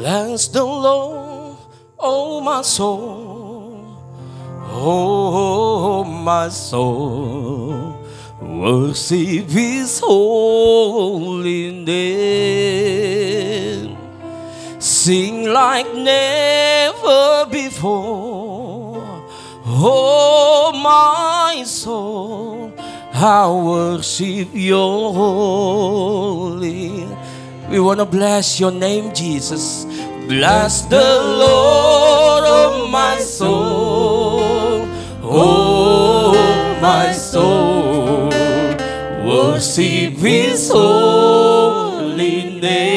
Bless the Lord, oh my soul, oh my soul, worship His holy name. Sing like never before, oh my soul, I worship your holy. We want to bless your name, Jesus. Bless the Lord, oh my soul, oh my soul, worship His holy name.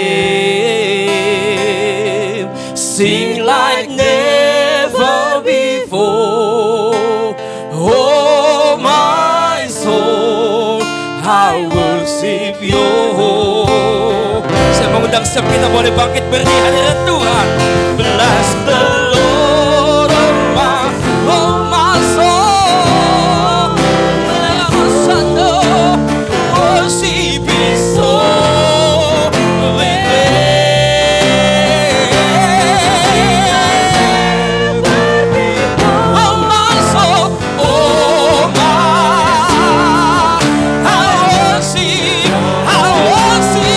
Sing like never before, oh my soul, I worship your holy. Saya mengundang setiap kita boleh bangkit berdiri hadirat Tuhan. Bless the Lord, oh my soul, worship His holy name. Oh my soul, oh my, I worship your holy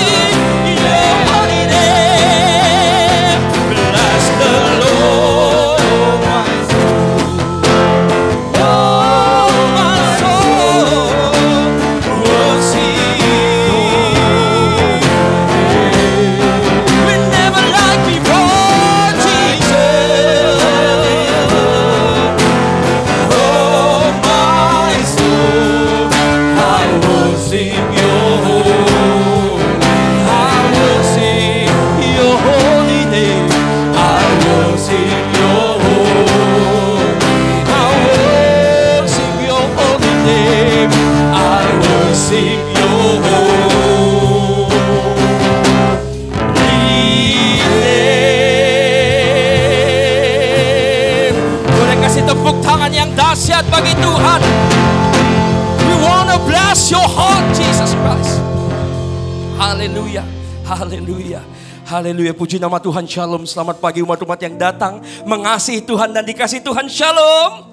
name. Bless the Lord, oh my soul, worship. We never like before, Jesus. Oh my soul, I worship your holy name. I worship your holy name. I worship your holy name. Boleh kasih tepuk tangan yang dahsyat bagi Tuhan. We wanna bless your heart, Jesus Christ. Haleluya, haleluya, haleluya. Puji nama Tuhan. Shalom. Selamat pagi umat-umat yang datang mengasihi Tuhan dan dikasihi Tuhan. Shalom.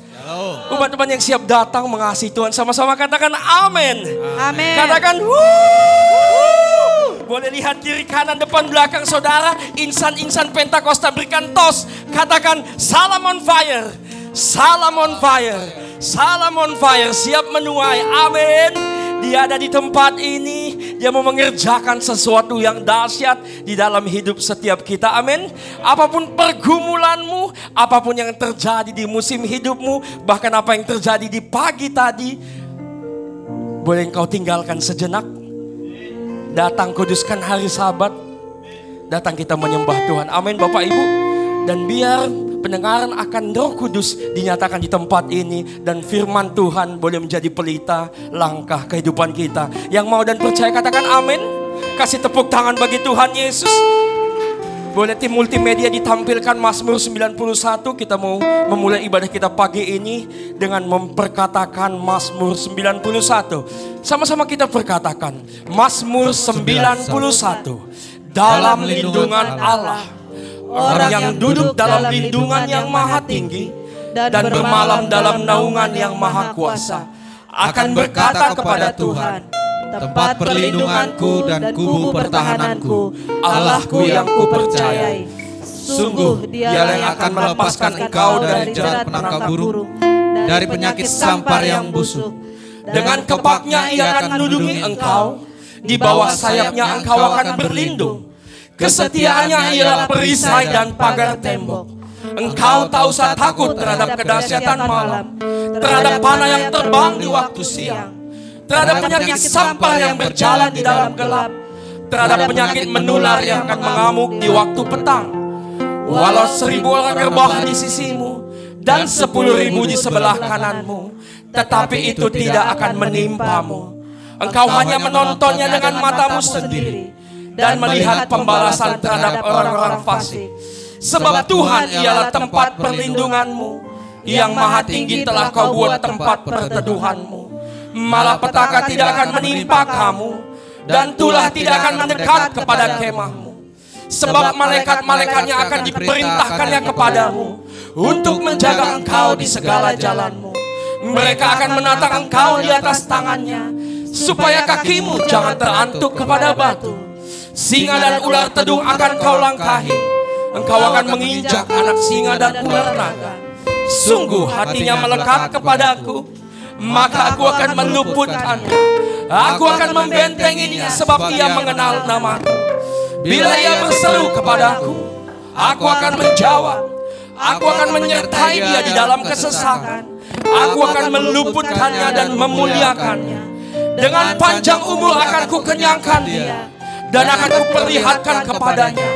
Umat-umat yang siap datang mengasihi Tuhan, sama-sama katakan amin. Amin. Katakan wuh. Boleh lihat kiri kanan depan belakang saudara. Insan-insan Pentakosta berikan tos. Katakan salam on fire. Salam on fire. Salam on fire. Siap menuai. Amin. Dia ada di tempat ini. Dia mau mengerjakan sesuatu yang dahsyat di dalam hidup setiap kita. Amin. Apapun pergumulanmu, apapun yang terjadi di musim hidupmu, bahkan apa yang terjadi di pagi tadi, boleh engkau tinggalkan sejenak. Datang kuduskan hari Sabat. Datang kita menyembah Tuhan. Amin Bapak Ibu. Dan biar pendengaran akan Roh Kudus dinyatakan di tempat ini, dan firman Tuhan boleh menjadi pelita langkah kehidupan kita. Yang mau dan percaya katakan amin. Kasih tepuk tangan bagi Tuhan Yesus. Boleh tim multimedia ditampilkan Mazmur 91. Kita mau memulai ibadah kita pagi ini dengan memperkatakan Mazmur 91. Sama-sama kita perkatakan Mazmur 91. Dalam lindungan Allah, orang yang duduk dalam lindungan yang maha tinggi dan bermalam dalam naungan yang maha kuasa akan berkata kepada Tuhan, tempat perlindunganku dan kubu pertahananku, Allahku yang kupercayai. Sungguh Dialah yang akan melepaskan engkau dari jerat penangkal burung, dari penyakit sampar yang busuk. Dengan kepaknya Ia akan menudungi engkau, di bawah sayapnya engkau akan berlindung. Kesetiaannya ialah perisai dan pagar tembok. Engkau tak usah takut terhadap kedahsyatan malam, terhadap panah yang terbang di waktu siang, terhadap penyakit sampar yang berjalan di dalam gelap, terhadap penyakit menular yang akan mengamuk di waktu petang. Walau 1000 orang rebah di sisimu dan 10.000 di sebelah kananmu, tetapi itu tidak akan menimpamu. Engkau hanya menontonnya dengan matamu sendiri dan melihat pembalasan terhadap orang-orang fasik. Sebab Tuhan ialah tempat perlindunganmu, yang maha tinggi telah kau buat tempat perteduhanmu. Malapetaka tidak akan menimpa kamu, dan tulah tidak akan mendekat kepada kemahmu. Sebab malaikat-malaikatnya akan diperintahkannya kepadamu untuk menjaga engkau di segala jalanmu. Mereka akan menatang engkau di atas tangannya, supaya kakimu jangan terantuk kepada batu. Singa dan ular tedung akan kau langkahi. Engkau akan menginjak anak singa dan ular naga. Sungguh hatinya melekat kepadaku, maka aku akan meluputkannya. Aku akan membentenginya sebab ia mengenal namaku. Bila ia berseru kepadaku, aku akan menjawab. Aku akan menyertai dia di dalam kesesakan. Aku akan meluputkannya dan memuliakannya. Dengan panjang umur akan kukenyangkan dia, dan akan kuperlihatkan kepadanya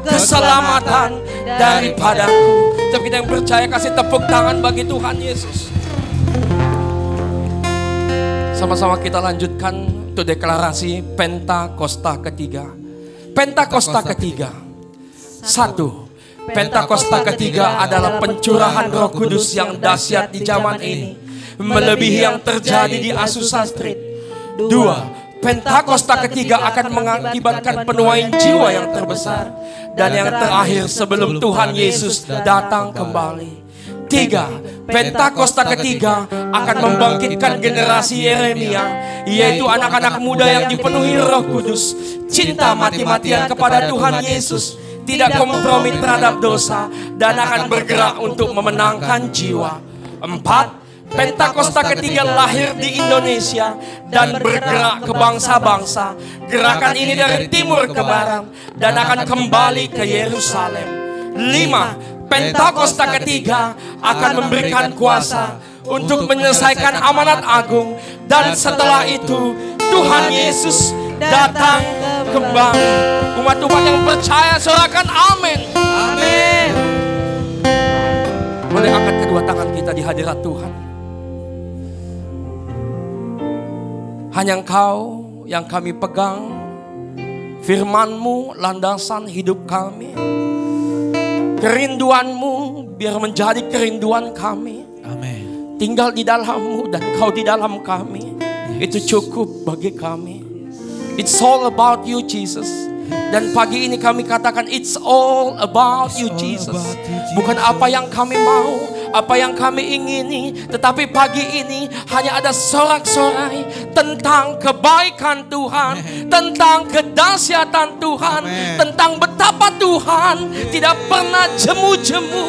keselamatan daripadaku. Setiap kita yang percaya, kasih tepuk tangan bagi Tuhan Yesus. Sama-sama kita lanjutkan untuk deklarasi Pentakosta ketiga. Pentakosta ketiga. 1. Pentakosta ketiga adalah pencurahan Roh Kudus yang dahsyat di zaman ini, melebihi yang terjadi di Azusa Street. 2. Pentakosta ketiga akan mengakibatkan penuaian jiwa yang terbesar dan yang terakhir sebelum Tuhan Yesus datang kembali. 3. Pentakosta ketiga akan membangkitkan generasi Yeremia, yaitu anak-anak muda yang dipenuhi Roh Kudus, cinta mati-matian kepada Tuhan Yesus, tidak kompromi terhadap dosa, dan akan bergerak untuk memenangkan jiwa. 4. Pentakosta ketiga lahir di Indonesia dan bergerak ke bangsa-bangsa. Gerakan ini dari timur ke barat dan akan kembali ke Yerusalem. 5. Pentakosta ketiga akan memberikan kuasa untuk menyelesaikan amanat agung, dan setelah itu Tuhan Yesus datang kembali. Umat Tuhan yang percaya sorakan amin. Amin. Boleh angkat kedua tangan kita di hadirat Tuhan. Hanya Engkau yang kami pegang, firman-Mu landasan hidup kami. Kerinduan-Mu biar menjadi kerinduan kami. Amin. Tinggal di dalam-Mu dan Kau di dalam kami. Itu cukup bagi kami. It's all about you, Jesus. Dan pagi ini kami katakan it's all about you, Jesus. Bukan apa yang kami mau, apa yang kami ingini, tetapi pagi ini hanya ada sorak-sorai tentang kebaikan Tuhan, tentang kedahsyatan Tuhan, tentang betapa Tuhan tidak pernah jemu-jemu,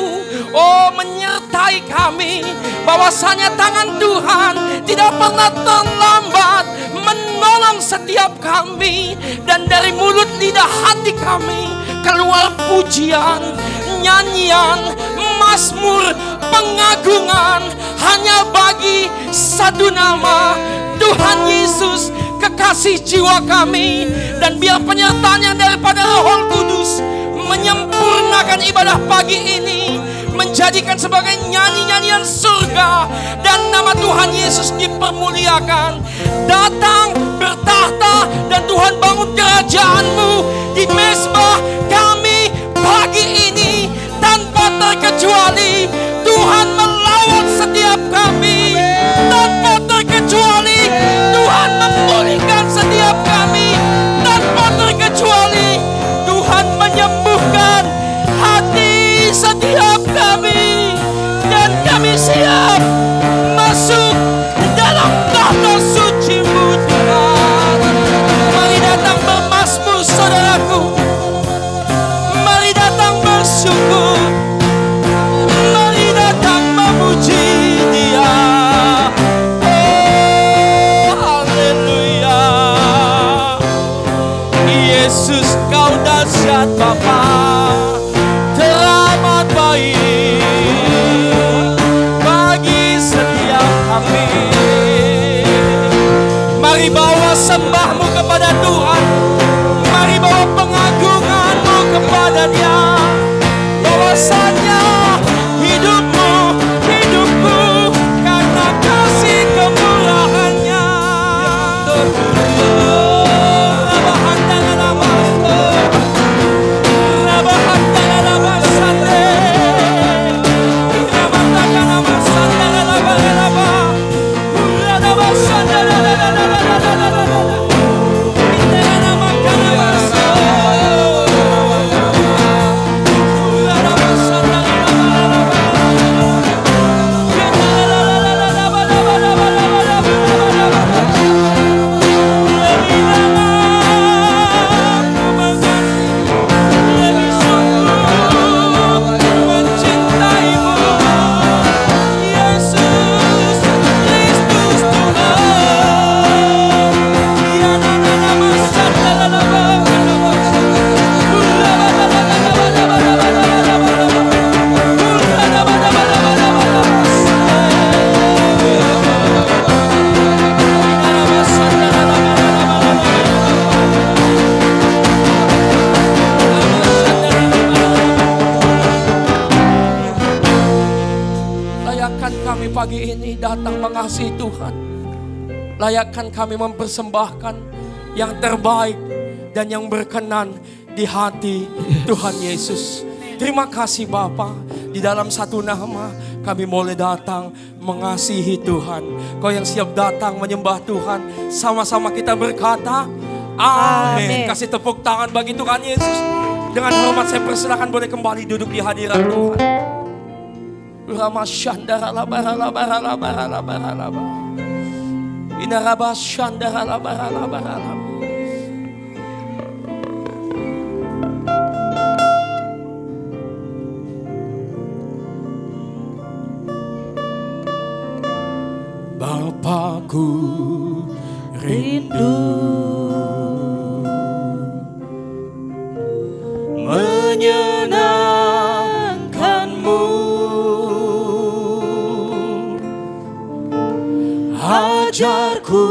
menyertai kami. Bahwasanya tangan Tuhan tidak pernah terlambat menolong setiap kami, dan dari mulut lidah hati kami keluar pujian, nyanyian, mazmur, pengagungan hanya bagi satu nama, Tuhan Yesus, kekasih jiwa kami. Dan biar penyertanya daripada Roh Kudus menyempurnakan ibadah pagi ini, menjadikan sebagai nyanyi-nyanyian surga, dan nama Tuhan Yesus dipermuliakan. Datang, bertahta, dan Tuhan bangun kerajaan-Mu di mezbah kami pagi ini. Tanpa terkecuali Tuhan melawat setiap kami. Tanpa terkecuali Tuhan memulihkan setiap kami. Tanpa terkecuali Tuhan menyembuhkan hati setiap kami. Dan kami siap masuk dalam tahta suci-Mu, Tuhan. Mari datang bermazmur, saudaraku. Mari datang bersyukur. Mari datang memuji Dia. Oh, haleluya. Yesus, Kau dahsyat Bapa, teramat baik bagi setiap kami. Mari bawa sembah-Mu kepada Tuhan. Mari bawa pengagungan-Mu kepada Dia. Bahwasanya hidupmu, hidupku, karena kasih kemurahan-Nya. pagi ini datang mengasihi Tuhan. Layakkan kami mempersembahkan yang terbaik dan yang berkenan di hati Tuhan Yesus. Terima kasih Bapa. Di dalam satu nama kami boleh datang mengasihi Tuhan. Kau yang siap datang menyembah Tuhan, sama-sama kita berkata amin. Kasih tepuk tangan bagi Tuhan Yesus. Dengan hormat saya persilakan boleh kembali duduk di hadirat Tuhan. Rama Shandara labara labara labara labara labara. Inaraba Shandara labara labara labara. Bapakku rindu menyenangkanmu, ajarku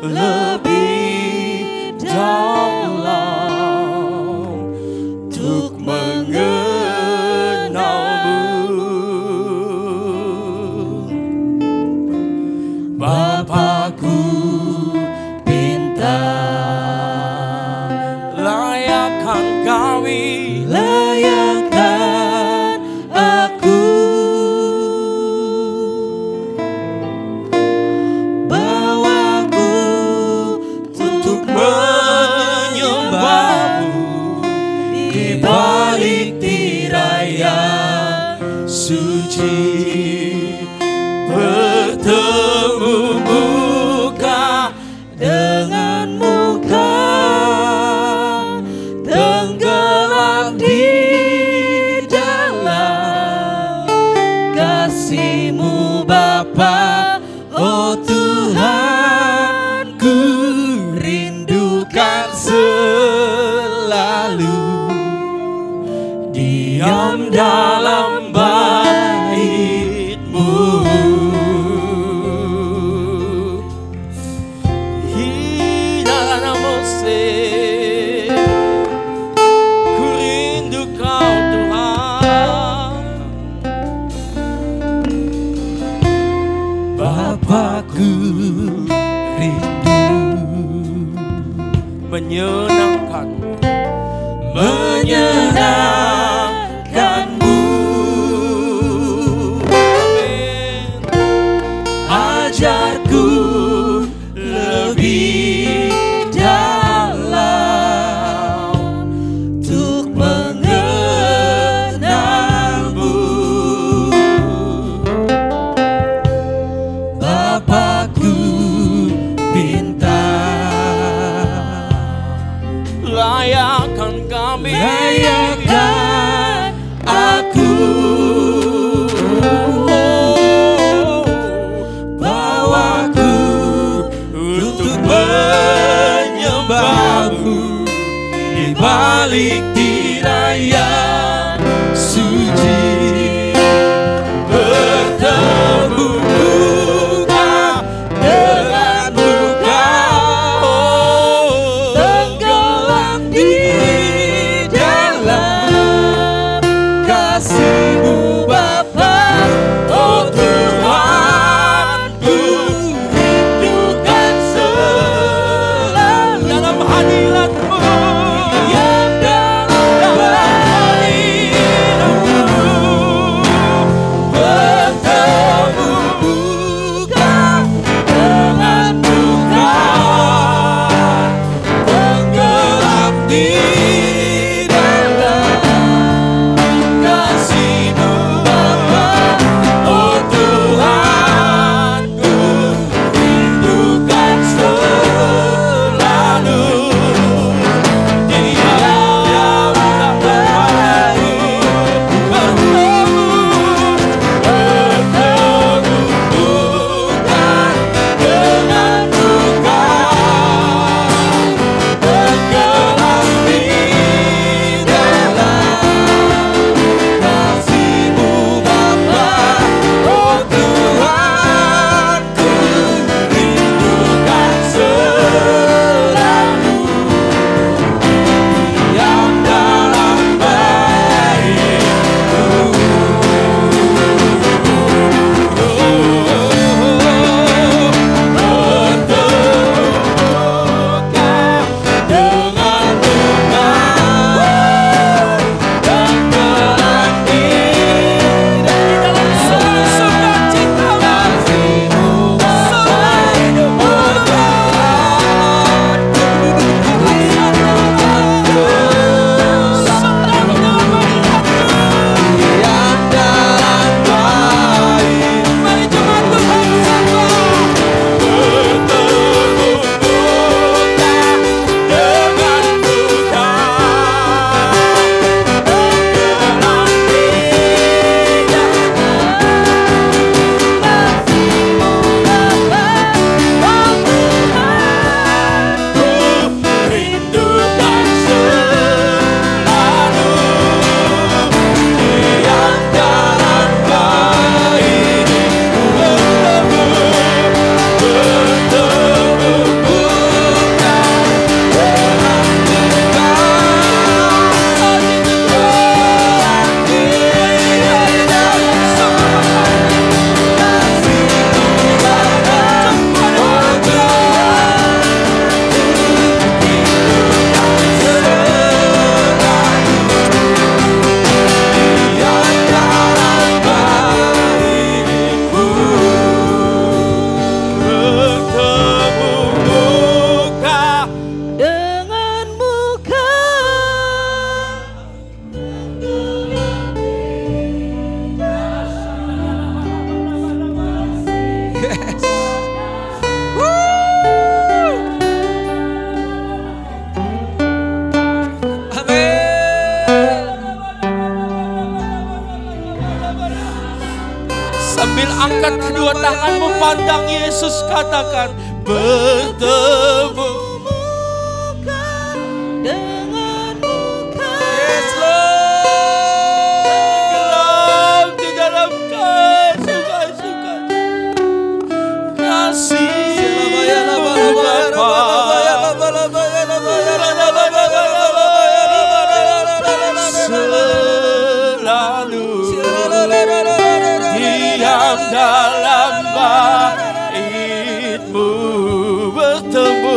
lebih dalam untuk Bapakku pinta, layakkan kami, layakkan aku, bawaku untuk menyembahmu di balik tirai yang suci. Bertemu muka dengan muka, tenggelam di dalam kasih-Mu Bapa. Oh Tuhan, ku rindukan selalu diam dalam bait-Mu. Bapakku rindu menyenangkanmu, amin. Ajarku lebih dalam untuk mengenalmu. Bapakku pinta, layakkan kami, layakkan aku, bawaku untuk menyembahmu di balik tirai yang suci. Bertemu muka dengan muka, tenggelam di dalam kasih-Mu Bapa. Oh Tuhan, ku rindukan selalu dalam hadirat-Mu, diam dalam bait-Mu. Bertemu muka dengan muka, tenggelam di dalam kasih Sambil angkat kedua tanganmu, pandang Yesus, katakan bertemu dengan muka. Yes, Lord. Gelap di dalam suka-suka kasih diam dalam baitmu, bertemu.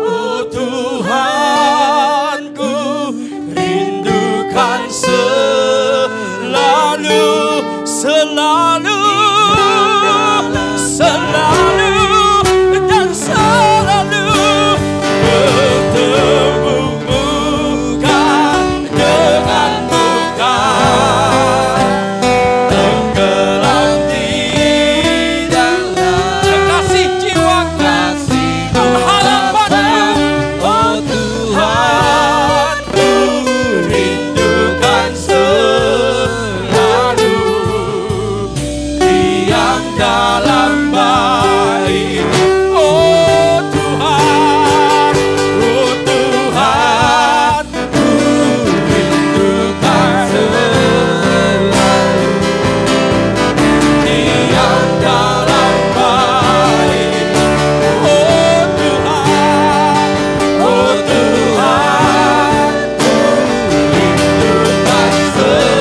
Oh Tuhanku, rindukan selalu dan selalu bertemu muka dengan muka, tenggelam di dalam kekasih jiwa, harapanmu. Oh Tuhanku, rindukan dalam baik. Oh Tuhan, ku rindukan selalu diam dalam baik. Oh Tuhan, ku rindukan selalu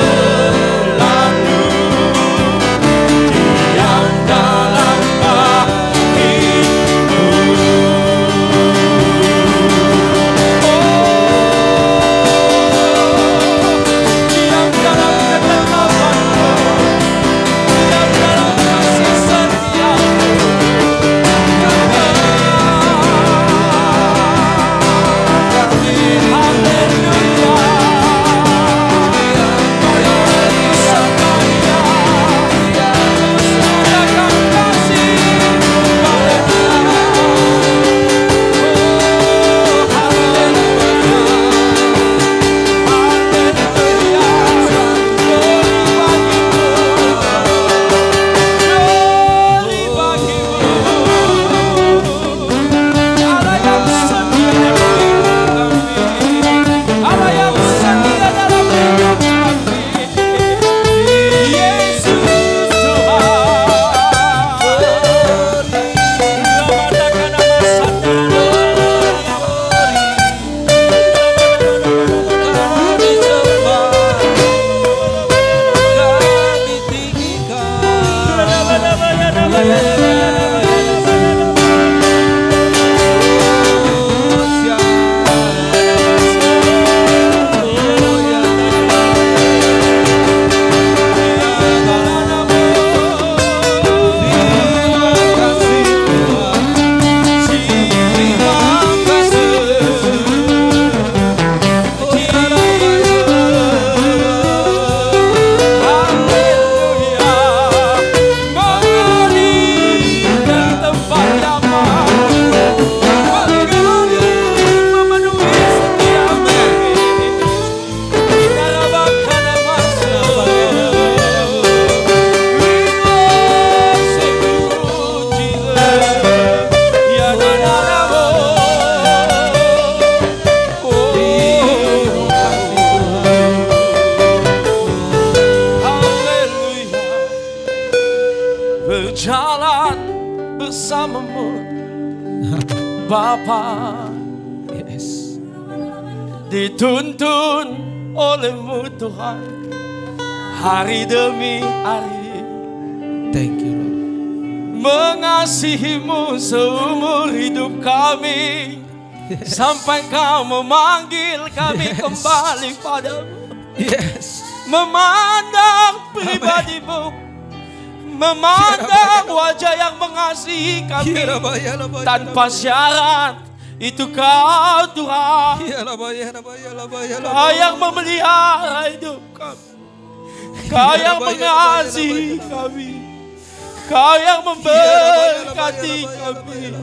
diam dalam berjalan bersamamu Bapa. Yes. Dituntun olehmu Tuhan, hari demi hari. Thank you Lord. Mengasihimu seumur hidup kami, sampai kau memanggil kami kembali padamu. Yes. Memandang pribadimu, memandang wajah yang mengasihi kami tanpa syarat. Itu kau Tuhan, kau yang memelihara hidup kami. Kau yang mengasihi kami, Kau yang memberkati kami.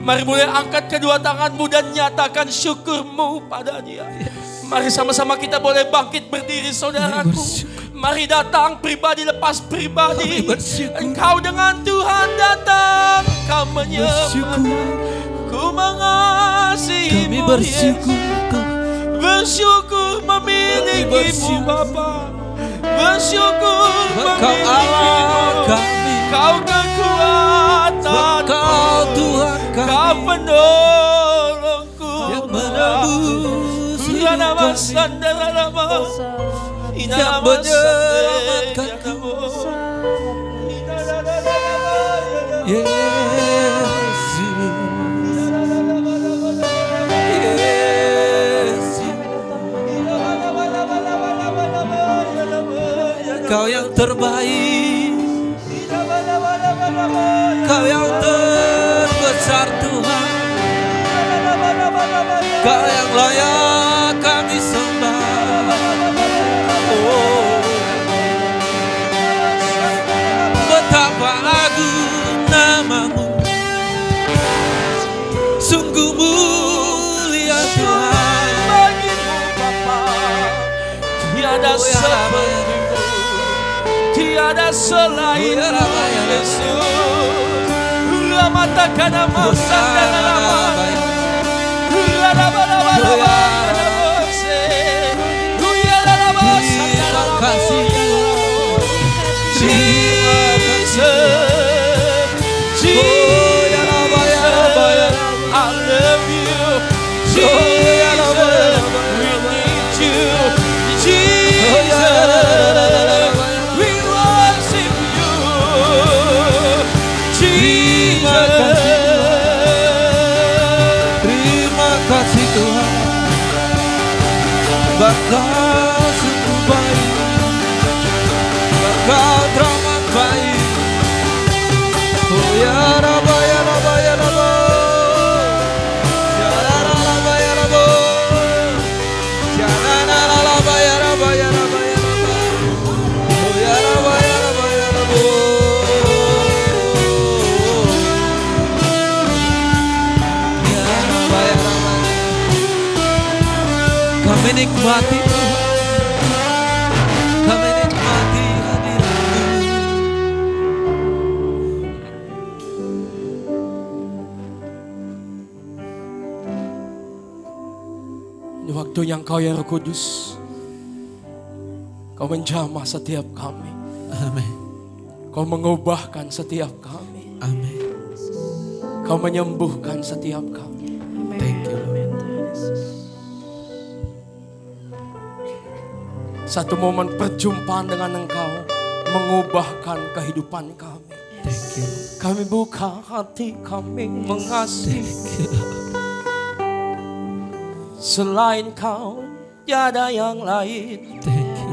Mari mulai angkat kedua tanganmu dan nyatakan syukurmu pada Dia. Mari sama-sama kita boleh bangkit berdiri, saudaraku. Mari datang pribadi lepas pribadi. Engkau dengan Tuhan datang, Kau menyembah. Ku mengasihimu, bersyukur memilikimu Bapa. Bersyukur memilikimu. Kau kekuatan, Kau Tuhan kami, Kau penolongku yang menebus hidup kami, yang menyelamatkanku. Kau yang terbaik, Kau yang terbesar Tuhan, Kau yang layak kami sembah. Oh, betapa agung nama-Mu, sungguh mulia Tuhan. Bagimu Bapa, tiada seperti, tiada selain Yesus. Ramatkan nama Engkau sungguh baik, Engkau teramat baik. Oh ya Rabba, ya Rabba, ya Rabba, ya Rabba, ya Rabba, ya Rabba, ya Rabba, ya Rabba, ya Rabba. Oh ya Rabba, ya Rabba, ya Rabba, ya Rabba, ya Rabba. Kami nikmati Tuhan, kami nikmati hadirat-Mu. Ini waktunya Engkau ya Roh Kudus, Kau menjamah setiap kami. Amin. Kau mengubahkan setiap kami. Amin. Kau menyembuhkan setiap kami. Thank you, Lord. Satu momen perjumpaan dengan Engkau mengubahkan kehidupan kami. Thank you. Kami buka hati kami mengasihi. Selain Kau tiada yang lain. Thank you.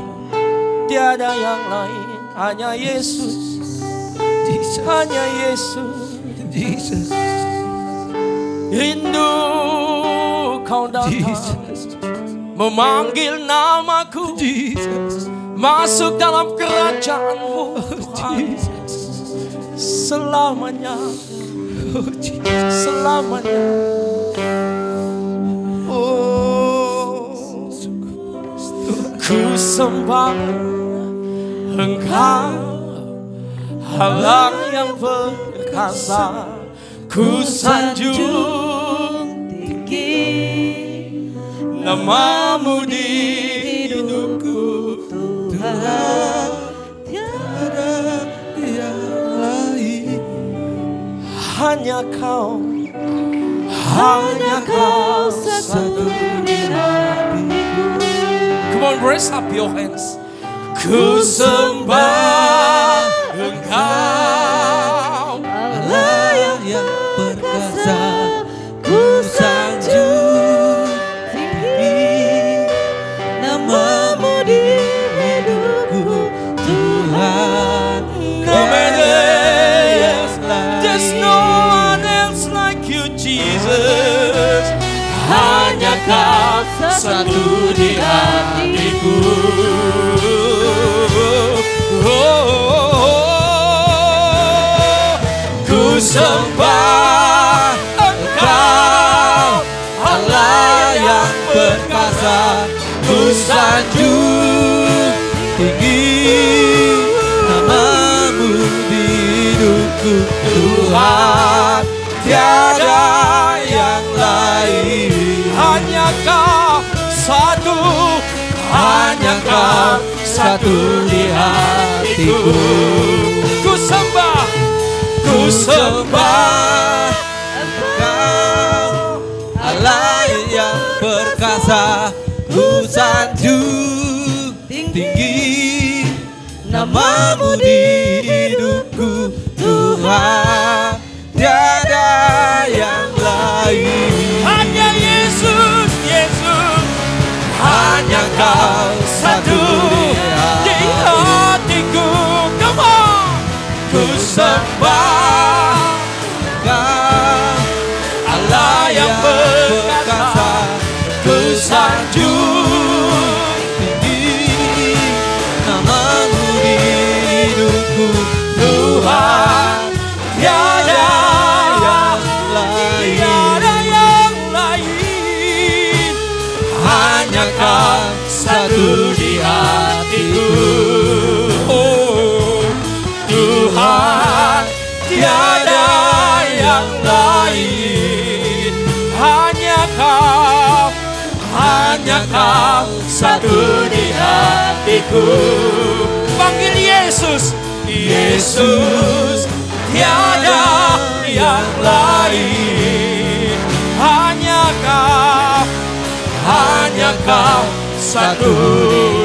Tiada yang lain, hanya Yesus. Jesus. Hanya Yesus. Jesus. Rindu Kau datang, Jesus. memanggil namaku, Jesus. masuk dalam kerajaan-Mu Tuhan. Selamanya, selamanya. Oh, ku sembah Engkau, Allah yang perkasa. Ku sanjung nama-Mu di hidupku, Tuhan, tiada yang lain. hanya Kau satu di hatiku. Come on, raise up your hands. Ku sembah Engkau, Allah yang perkasa. Ku sanjung tinggi nama-Mu di hidupku, Tuhan. There's no one else like You, Jesus. Hanya Kau satu di hatiku. sembah Engkau, Allah yang perkasa. Ku sanjung tinggi nama-Mu di hidupku, Tuhan, tiada yang lain. Hanya Kau satu, Hanya Kau satu di hatiku. ku sembah Engkau, Allah yang perkasa. Ku sanjung tinggi nama-Mu di hidupku, Tuhan, tiada yang lain. hanya Yesus, Hanya Kau satu di hatiku. Come on, ku sembah Kau, Allah yang perkasa. Ku sanjung tinggi nama-Mu di hidupku, Tuhan, tiada yang lain. tiada yang lain. Hanya Kau satu di hatiku. Oh Tuhan, tiada yang lain. Hanya Kau satu di hatiku. Panggil Yesus, Yesus, tiada yang lain. Hanya Kau satu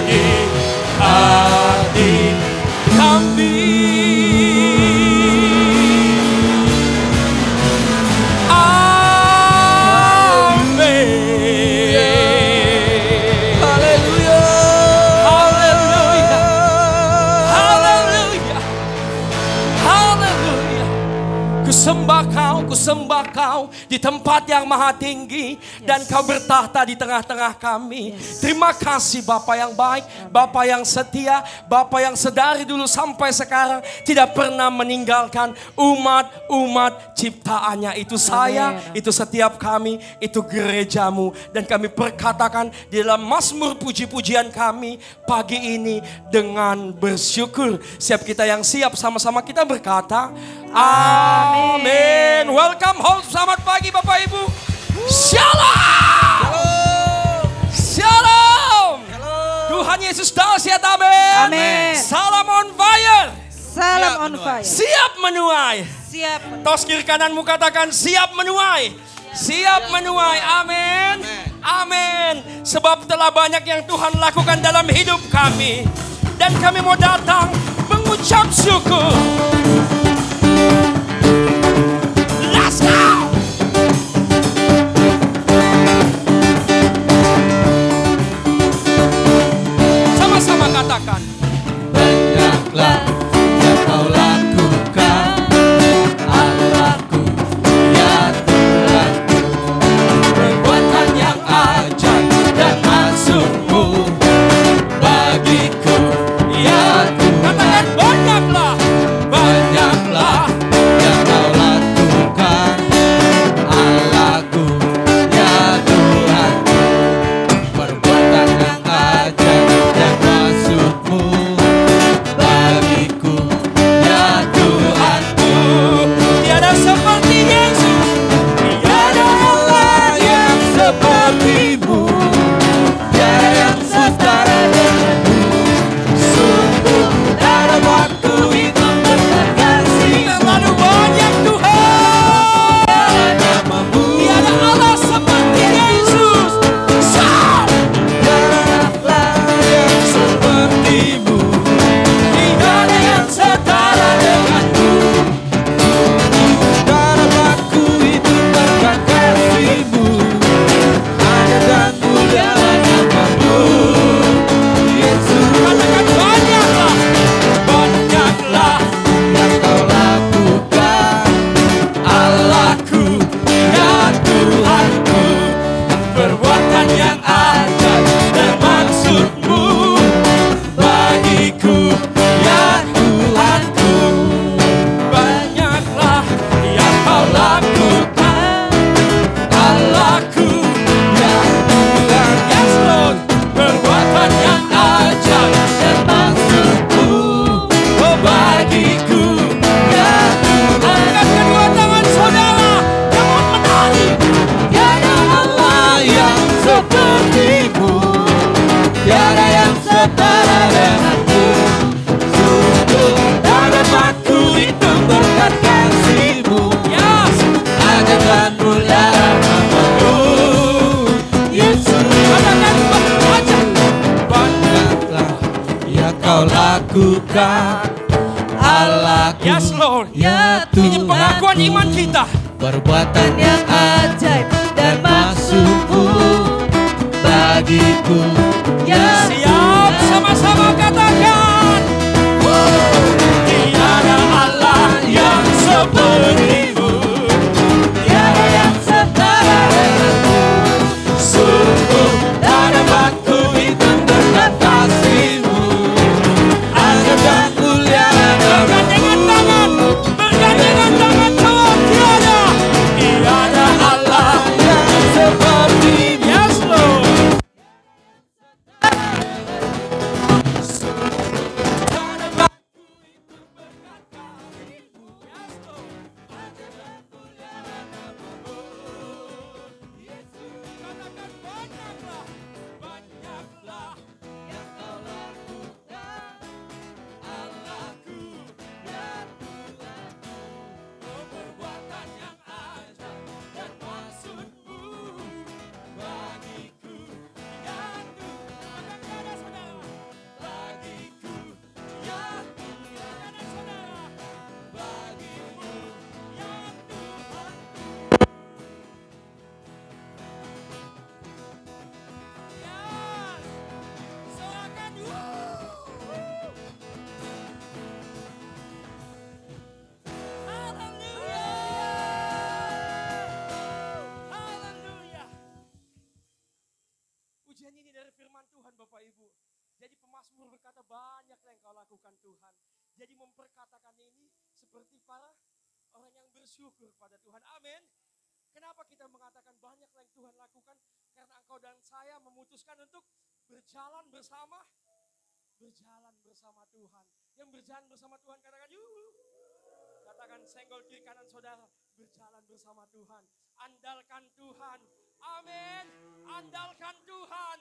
di hati kami. Ku sembah Kau di tempat yang maha tinggi, dan Kau bertahta di tengah-tengah kami. Terima kasih Bapa yang baik, Bapa yang setia, Bapa yang sedari dulu sampai sekarang tidak pernah meninggalkan umat-umat ciptaannya. Itu saya, itu setiap kami, itu gereja-Mu. Dan kami perkatakan di dalam Mazmur puji-pujian kami pagi ini dengan bersyukur. Siap kita yang siap, sama-sama kita berkata, amin. Welcome home, selamat pagi Bapak Ibu. Shalom. Shalom. Tuhan Yesus dahsyat, amin. Amin. Salam on fire. Salam on fire. Siap menuai. Siap. Tos kiri kananmu katakan siap menuai. Siap menuai, amin. Amin. Sebab telah banyak yang Tuhan lakukan dalam hidup kami, dan kami mau datang mengucap syukur. Let's go! Sama-sama katakan. Banyaklah yang Kau lakukan, Allahku, ya Tuhanku. Perbuatan yang ajaib dan maksud-Mu bagiku, ya Tuhan. Katakan banyaklah. Banyaklah yang Kau lakukan, Allahku, ya Tuhanku. Perbuatan yang ajaib dan maksud-Mu bagiku, setara denganku. Sungguh tak dapat ku hitung berkat kasih-Mu. Yes. Ajaib dan mulia nama-Mu, Yesus. Katakan ajaib. Banyaklah yang Kau lakukan, Allahku, Yes Lord. ya Ini pengakuan Tuhanku. iman kita. Perbuatan yang ajaib dan maksud-Mu bagiku, ya Siap, sama-sama katakan. tiada Allah yang seperti-Mu, tiada yang setara denganmu. Sungguh tak dapat ku hitung berkat kasih-Mu. Ajaib dan mulia Bergandengan tangan, bergandengan tangan jawab tiada. tiada Allah yang seperti-Mu. Yes Lord. Pujian ini dari firman Tuhan Bapak Ibu. Jadi pemazmur berkata banyak yang Kau lakukan Tuhan. Jadi memperkatakan ini seperti para orang yang bersyukur pada Tuhan. Amin. Kenapa kita mengatakan banyak yang Tuhan lakukan? Karena engkau dan saya memutuskan untuk berjalan bersama Tuhan. Yang berjalan bersama Tuhan katakan yuhu. Katakan senggol kiri kanan saudara, berjalan bersama Tuhan. Andalkan Tuhan. Amin. Andalkan Tuhan.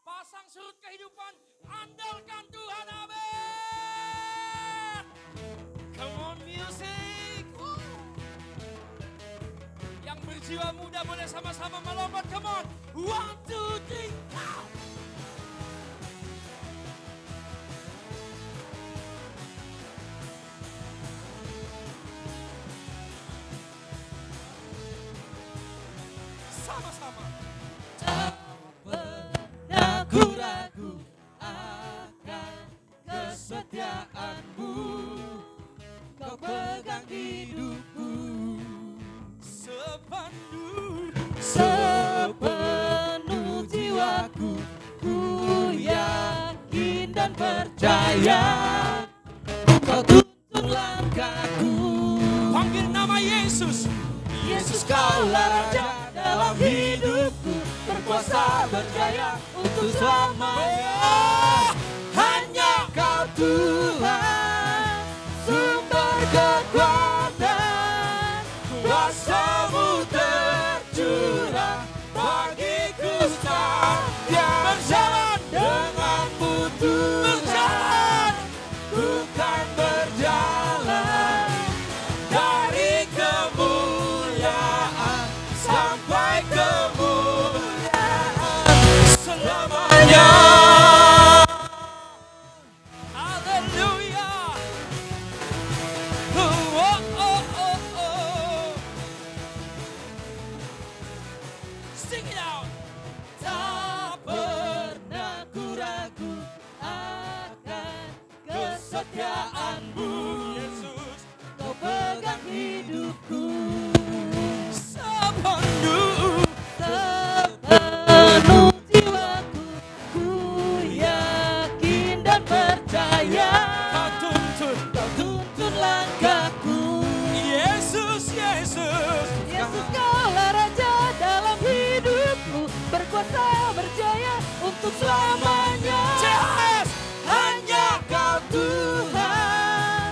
Pasang surut kehidupan. Andalkan Tuhan. Amin. Come on music. Yang berjiwa muda boleh sama-sama melompat. Come on. 1, 2, 3. Now. Sama-sama. Aku ragu akan kesetiaan-Mu, Kau pegang hidupku sepenuh jiwaku. Ku yakin dan percaya Kau tuntun langkahku. Panggil nama Yesus. Yesus, Kaulah Raja dalam hidupku, berkuasa berjaya untuk selamanya. Hanya Kau Tuhan, sumber kekuatan, kuasa-Mu tercurah bagiku setia berjalan dengan-Mu Tuhan. Bukan berjalan dari kemuliaan sampai kemuliaan selamanya. Haleluya. Oh, oh, oh, oh, oh. Sing it out. Tak pernah ku ragu akan kesetiaan-Mu, Yesus. Kau pegang hidupku Sepenuh. sepenuh jiwaku. Ku yakin dan percaya Kau tuntun. Kau tuntun langkahku. Yesus, Yesus. Yesus, Kaulah Raja dalam hidupku, berkuasa berjaya untuk selamanya. Yes. Hanya Kau Tuhan,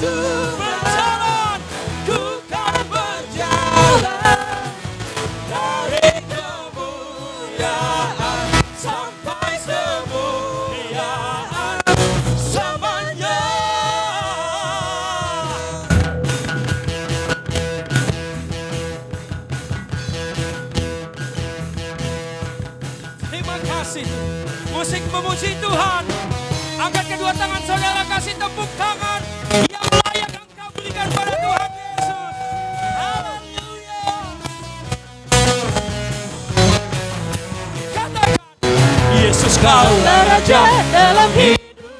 berjalan, ku kan berjalan dari kemuliaan sampai kemuliaan selamanya. Terima kasih. Musik memuji Tuhan. Angkat kedua tangan saudara, kasih tepuk tangan yang layak engkau berikan pada Tuhan Yesus. Haleluya. Katakan, Yesus kaulah Raja dalam hidup,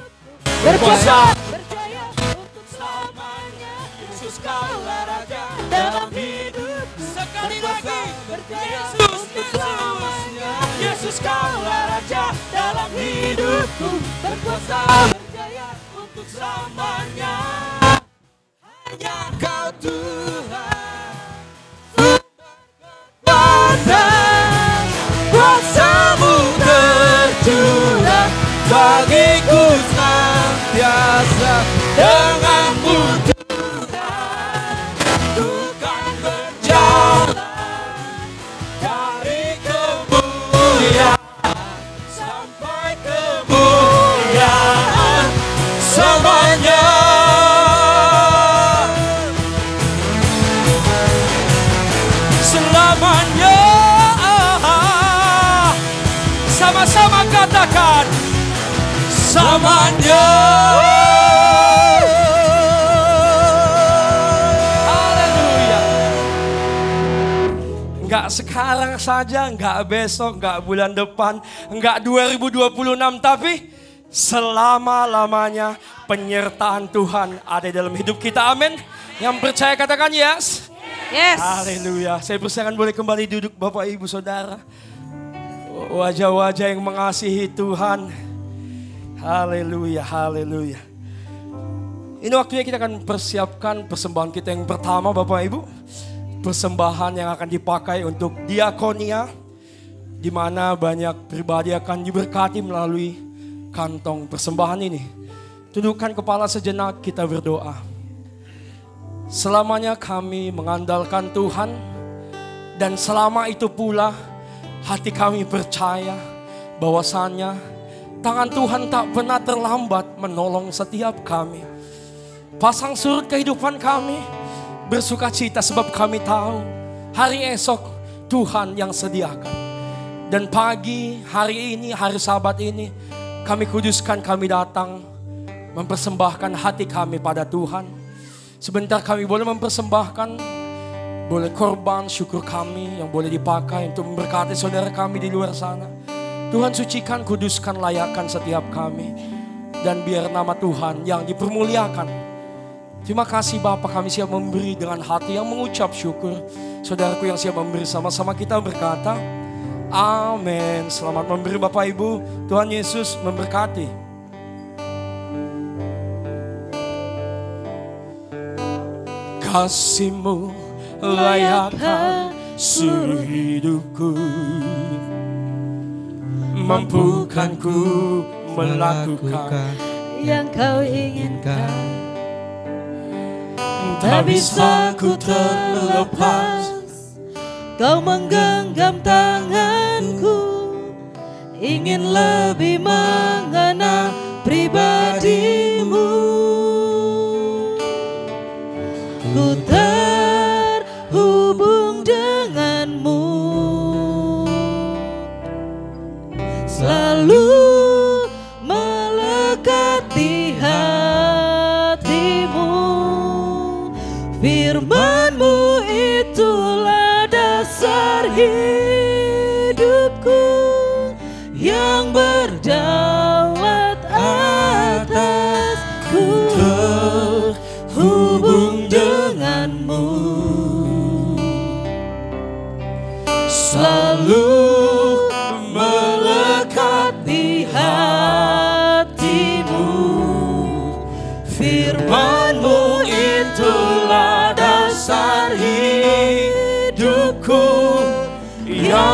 berkuasa, berjaya untuk selamanya. Yesus kaulah Raja dalam hidup, sekali lagi, Yesus, Yesus, Yesus kaulah Raja dalam hidupku, berkuasa, berjaya untuk selamanya. Hanya Kau Tuhan, kekuatan, kuasa-Mu tercurah bagiku senantiasa. Dengan-Mu Tuhan, ku kan berjalan dari kemuliaan sampai kemuliaan selamanya. Selamanya. Sama-sama katakan, selamanya. Haleluya. Enggak sekarang saja, enggak besok, enggak bulan depan, enggak 2026, tapi selama-lamanya penyertaan Tuhan ada dalam hidup kita. Amin. Yang percaya katakan yes. Yes. Haleluya. Saya persilakan boleh kembali duduk Bapak Ibu Saudara. Wajah-wajah yang mengasihi Tuhan. Haleluya, haleluya. Ini waktunya kita akan persiapkan persembahan kita yang pertama Bapak Ibu. Persembahan yang akan dipakai untuk diakonia, di mana banyak pribadi akan diberkati melalui kantong persembahan ini. Tundukkan kepala sejenak, kita berdoa. Selamanya kami mengandalkan Tuhan, dan selama itu pula hati kami percaya bahwasannya tangan Tuhan tak pernah terlambat menolong setiap kami. Pasang surut kehidupan kami, bersuka cita sebab kami tahu hari esok Tuhan yang sediakan. Dan pagi hari ini, hari Sabat ini, kami kuduskan, kami datang mempersembahkan hati kami pada Tuhan. Sebentar kami boleh mempersembahkan, boleh korban syukur kami yang boleh dipakai untuk memberkati saudara kami di luar sana. Tuhan sucikan, kuduskan, layakkan setiap kami. Dan biar nama Tuhan yang dipermuliakan. Terima kasih Bapa, kami siap memberi dengan hati yang mengucap syukur. Saudaraku yang siap memberi, sama-sama kita berkata, amin. Selamat memberi Bapak Ibu, Tuhan Yesus memberkati. Kasih-Mu layakkan seluruh hidupku, mampukan ku melakukan yang Kau inginkan. Tak bisa ku terlepas, Kau menggenggam tanganku, ingin lebih mengenal pribadi-Mu. Ku terhubung dengan-Mu, selalu melekat di hati-Mu. Firman-Mu itulah dasar hidupku yang berdaulat atasku. Terhubung dengan-Mu, selalu melekat di hati-Mu. Firman-Mu itulah dasar hidupku yang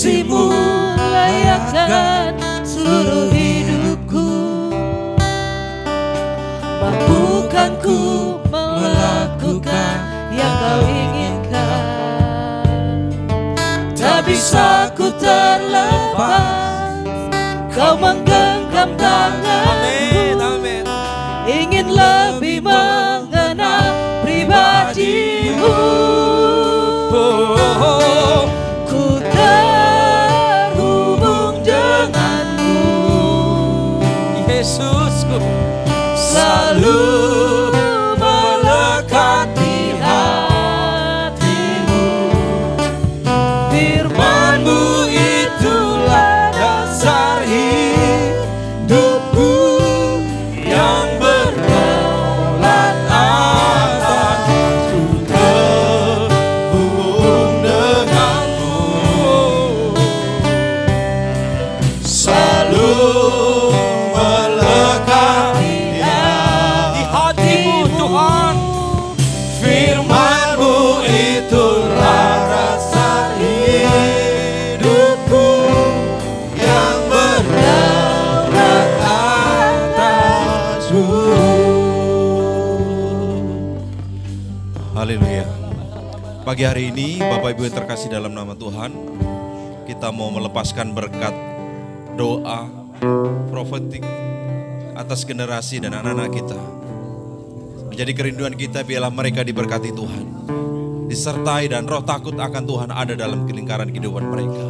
kasih-Mu layakkan seluruh hidupku. Mampukan ku melakukan yang Kau inginkan. Tak bisa ku terlepas, Kau menggenggam tanganku. Amin. Ingin lebih mengenal pribadi-Mu. Ku terhubung denganmu, Yesusku, selalu melekat di hatimu. Firman-Mu itulah dasar hidupku, yang berdaulat atasku. Terhubung denganmu, selalu melekat di hatimu Tuhan. Firman-Mu itulah dasar hidupku, yang berdaulat atasku. Haleluya. Pagi hari ini Bapak Ibu yang terkasih dalam nama Tuhan, kita mau melepaskan berkat doa profetik atas generasi dan anak-anak kita. Menjadi kerinduan kita biarlah mereka diberkati Tuhan, disertai dan roh takut akan Tuhan ada dalam lingkaran kehidupan mereka.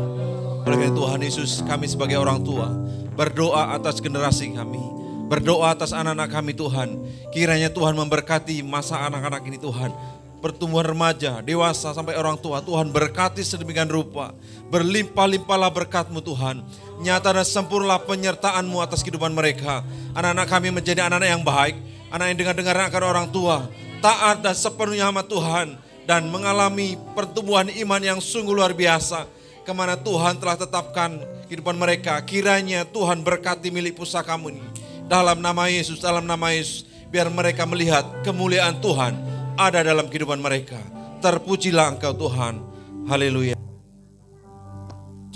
Oleh Tuhan Yesus, kami sebagai orang tua berdoa atas generasi kami, berdoa atas anak-anak kami Tuhan. Kiranya Tuhan memberkati masa anak-anak ini Tuhan, pertumbuhan remaja, dewasa sampai orang tua. Tuhan berkati sedemikian rupa, berlimpah-limpahlah berkat-Mu Tuhan. Nyata dan sempurnalah penyertaan-Mu atas kehidupan mereka. Anak-anak kami menjadi anak-anak yang baik, anak yang dengar-dengar akan orang tua, taat dan sepenuhnya sama Tuhan, dan mengalami pertumbuhan iman yang sungguh luar biasa, kemana Tuhan telah tetapkan kehidupan mereka. Kiranya Tuhan berkati milik pusaka-Mu ini. Dalam nama Yesus, dalam nama Yesus, biar mereka melihat kemuliaan Tuhan ada dalam kehidupan mereka. Terpujilah Engkau Tuhan. Haleluya.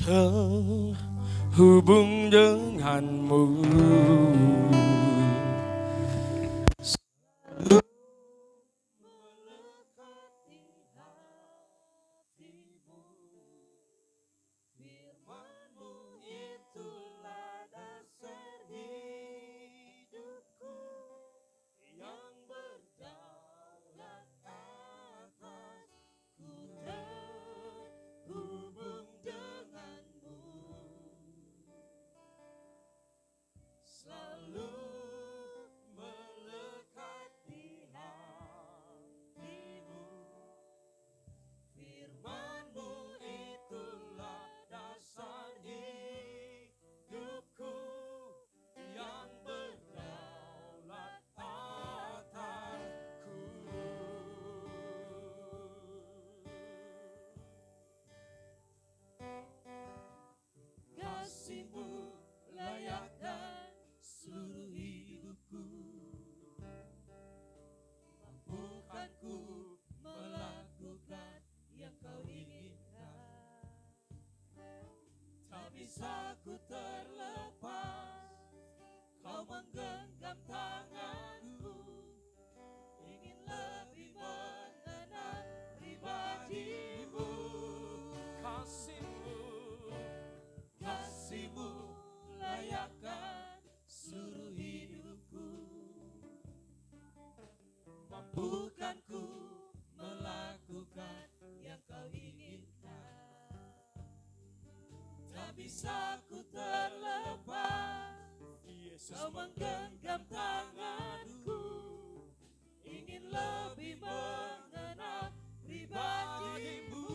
Terhubung denganmu, bisa ku terlepas, Kau menggenggam tanganku. Ingin lebih mengenal pribadi-Mu. Kasih-Mu layakkan seluruh hidupku. Mampukan ku melakukan yang Kau inginkan. Tak bisa ku terlepas, Kau menggenggam tanganku. Ingin lebih mengenal pribadi-Mu.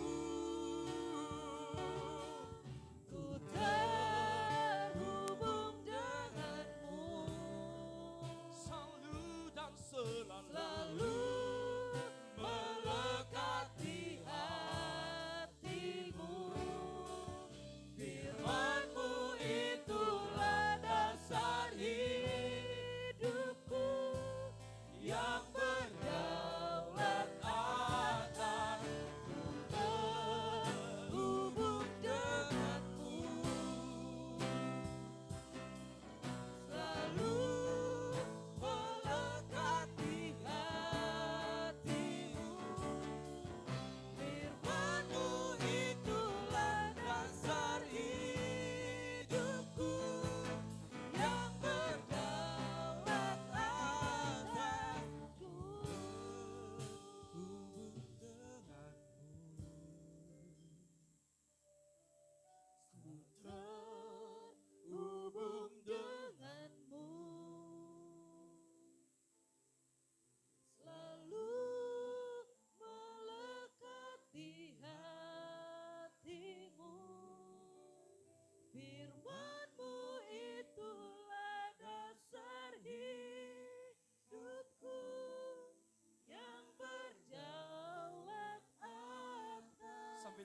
Ku terhubung denganmu, selalu dan selalu. selalu melekat di hatimu. Firman-Mu itulah dasar hidupku,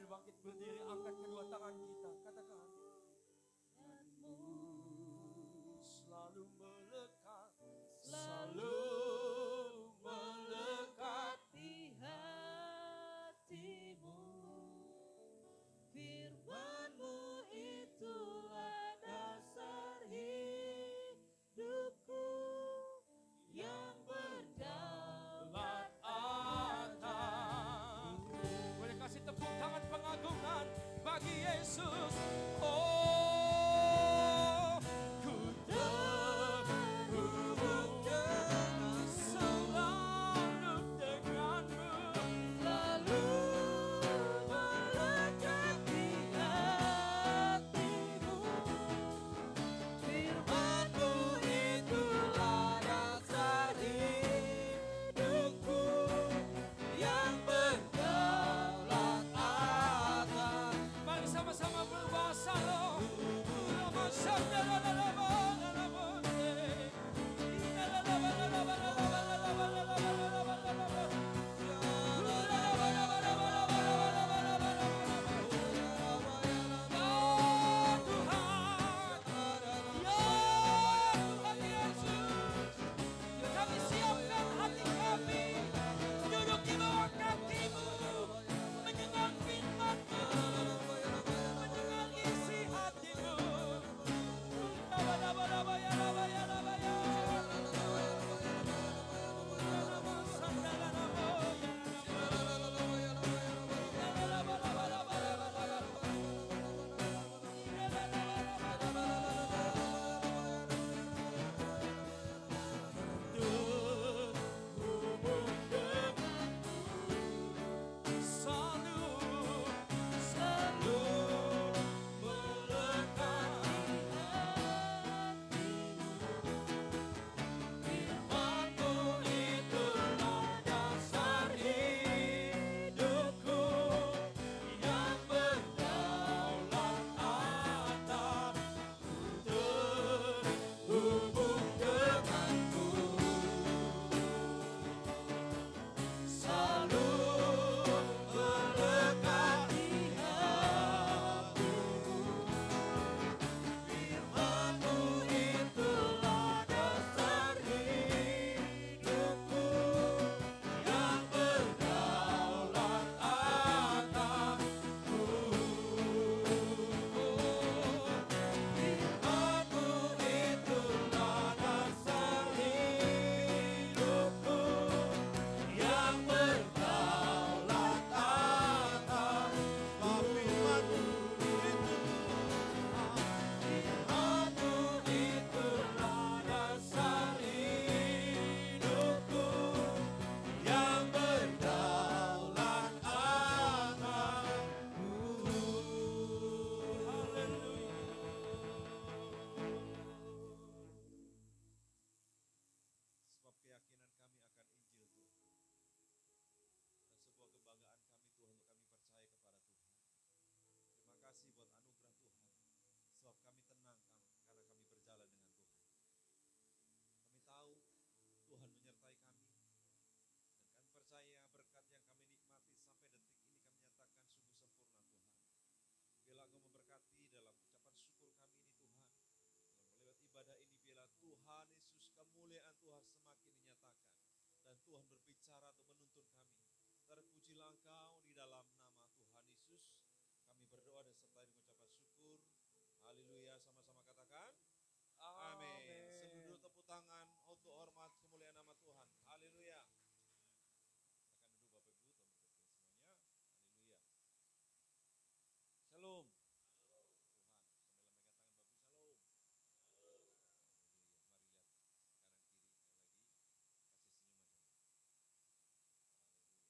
Sambil bangkit berdiri, angkat kedua tangan kita. Katakan. Selalu melekat, selalu melekat di hatimu. Firman-Mu itulah dasar hidupku yang berdaulat atas. Boleh kasih tepuk tangan pengagungan bagi Yesus. Oh, ku terhubung dengan selalu denganmu, selalu melekat di hatimu. Firman-Mu itulah dasar hidupku yang berdaulat atas. mari sama-sama berbahasa roh. Kami siapkan hati kami duduk di bawah kaki-Mu, mendengar firman-Mu, mendengar isi hati-Mu. Selalu melekat firman-Mu itulah dasar hidupku yang berdaulat atas. Ku terhubung denganmu, selalu melekat di hatimu. Firman-Mu itulah dasar hidupku yang berdaulat atasku. Firman-Mu itulah dasar hidupku yang berdaulat atas. Firman-Mu itulah dasar hidupku yang berdaulat atasku. Sebab keyakinan kami akan Injil Tuhan. Dan sebuah kebanggaan kami Tuhan untuk kami percaya kepada Tuhan. Terima kasih buat anugerah Tuhan. Sebab kami tenang karena kami berjalan dengan Tuhan. Kami tahu Tuhan menyertai kami. Dan kami percaya berkat yang kami nikmati sampai detik ini kami nyatakan sungguh sempurna Tuhan. Biarlah Engkau memberkati dalam ucapan syukur kami ini Tuhan. Lewat ibadah ini biarlah Tuhan Yesus kemuliaan Tuhan semakin dinyatakan. Dan Tuhan berbicara untuk menuntun kami. Terpujilah Engkau di dalam nama Tuhan Yesus. Kami berdoa dan sertai dengan ucapan syukur. Haleluya, sama-sama katakan. Amin. Sebelum tepuk tangan untuk hormat kemuliaan nama Tuhan. Haleluya. Akan duduk Bapak Ibu, Tuhan berkati semuanya. Haleluya. Shalom. Tuhan, sambil lambaikan tangan Bapak Ibu, shalom. Haleluya. Mari lihat kanan kiri sekali lagi. Kasih senyuman dulu.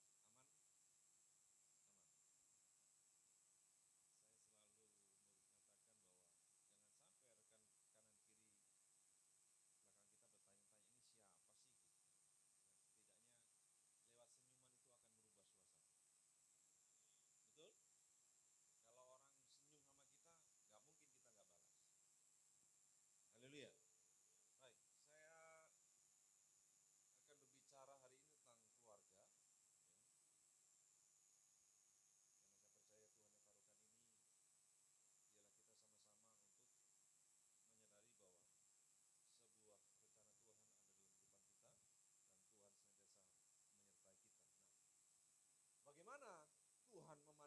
Haleluya. Aman? Aman. Saya selalu mengatakan bahwa jangan sampai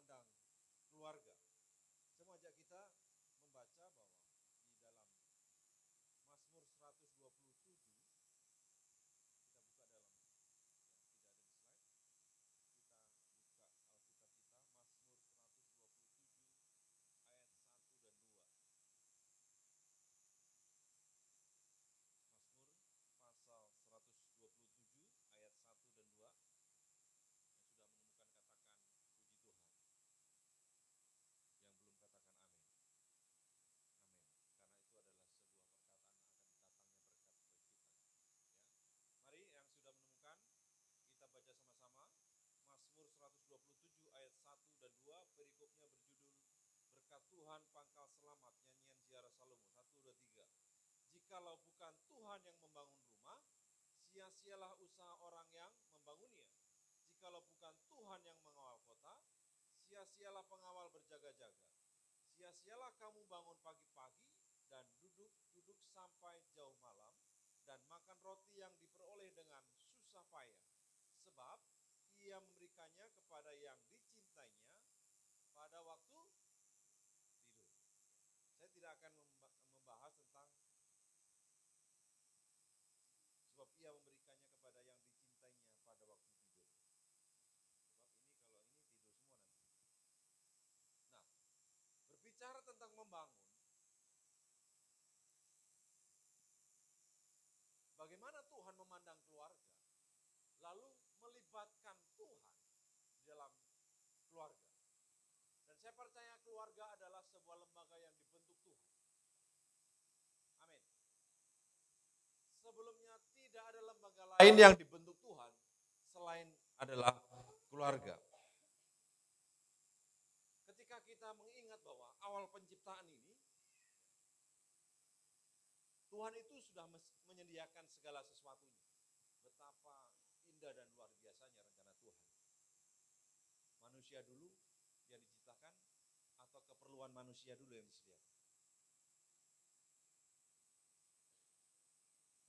memandang keluarga. Saya mau ajak kita membaca bahwa di dalam Mazmur 127, kita buka dalam, ya, tidak ada di slide, kita buka Alkitab kita, Mazmur 127 ayat 1 dan 2. Mazmur pasal 127 ayat 1 dan 2. Yang sudah menemukan katakan puji Tuhan. Yang belum katakan amin. Amin. Karena itu adalah sebuah perkataan akan datangnya berkat bagi kita. Ya. Mari yang sudah menemukan, kita baca sama-sama. Mazmur 127 ayat 1 dan 2, perikopnya berjudul Berkat Tuhan Pangkal Selamat, nyanyian Ziarah Salomo. 1, 2, 3. Jikalau bukan Tuhan yang membangun rumah, sia-sialah usaha orang yang membangunnya. Jikalau bukan Tuhan yang mengawal kota, sia-sialah pengawal berjaga-jaga. Sia-sialah kamu bangun pagi-pagi dan duduk sampai jauh malam dan makan roti yang diperoleh dengan susah payah. Sebab ia memberikannya kepada yang dicintainya pada waktu tidur. Saya tidak akan membahas tentang sebab ia memberikannya kepada yang dicintainya pada waktu tidur. Sebab ini kalau ini tidur semua nanti. Nah, berbicara tentang membangun, bagaimana Tuhan memandang keluarga, lalu melibatkan Tuhan di dalam keluarga. Dan saya percaya keluarga adalah sebuah lembaga yang dibentuk Tuhan. Amin. Sebelumnya tidak ada lembaga lain yang dibentuk Tuhan selain adalah keluarga. Ketika kita mengingat bahwa awal penciptaan ini, Tuhan itu sudah menyediakan segala sesuatunya. Betapa indah dan luar biasanya rencana Tuhan. Manusia dulu yang diciptakan atau keperluan manusia dulu yang disediakan?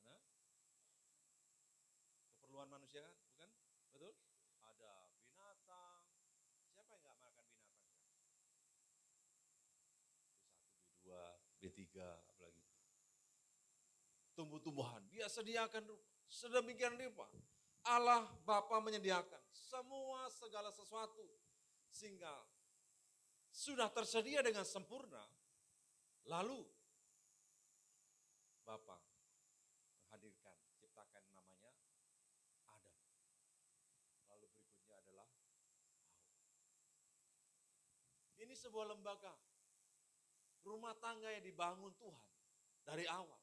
Nah, keperluan manusia kan, bukan? Betul? Ada binatang. Siapa yang nggak makan binatang? B1, B2, B3, apalagi. Tumbuh-tumbuhan, dia sediakan sedemikian rupa. Allah Bapa menyediakan semua segala sesuatu sehingga sudah tersedia dengan sempurna. Lalu Bapa menghadirkan, ciptakan namanya Adam. Lalu berikutnya adalah Hawa. Ini sebuah lembaga rumah tangga yang dibangun Tuhan dari awal.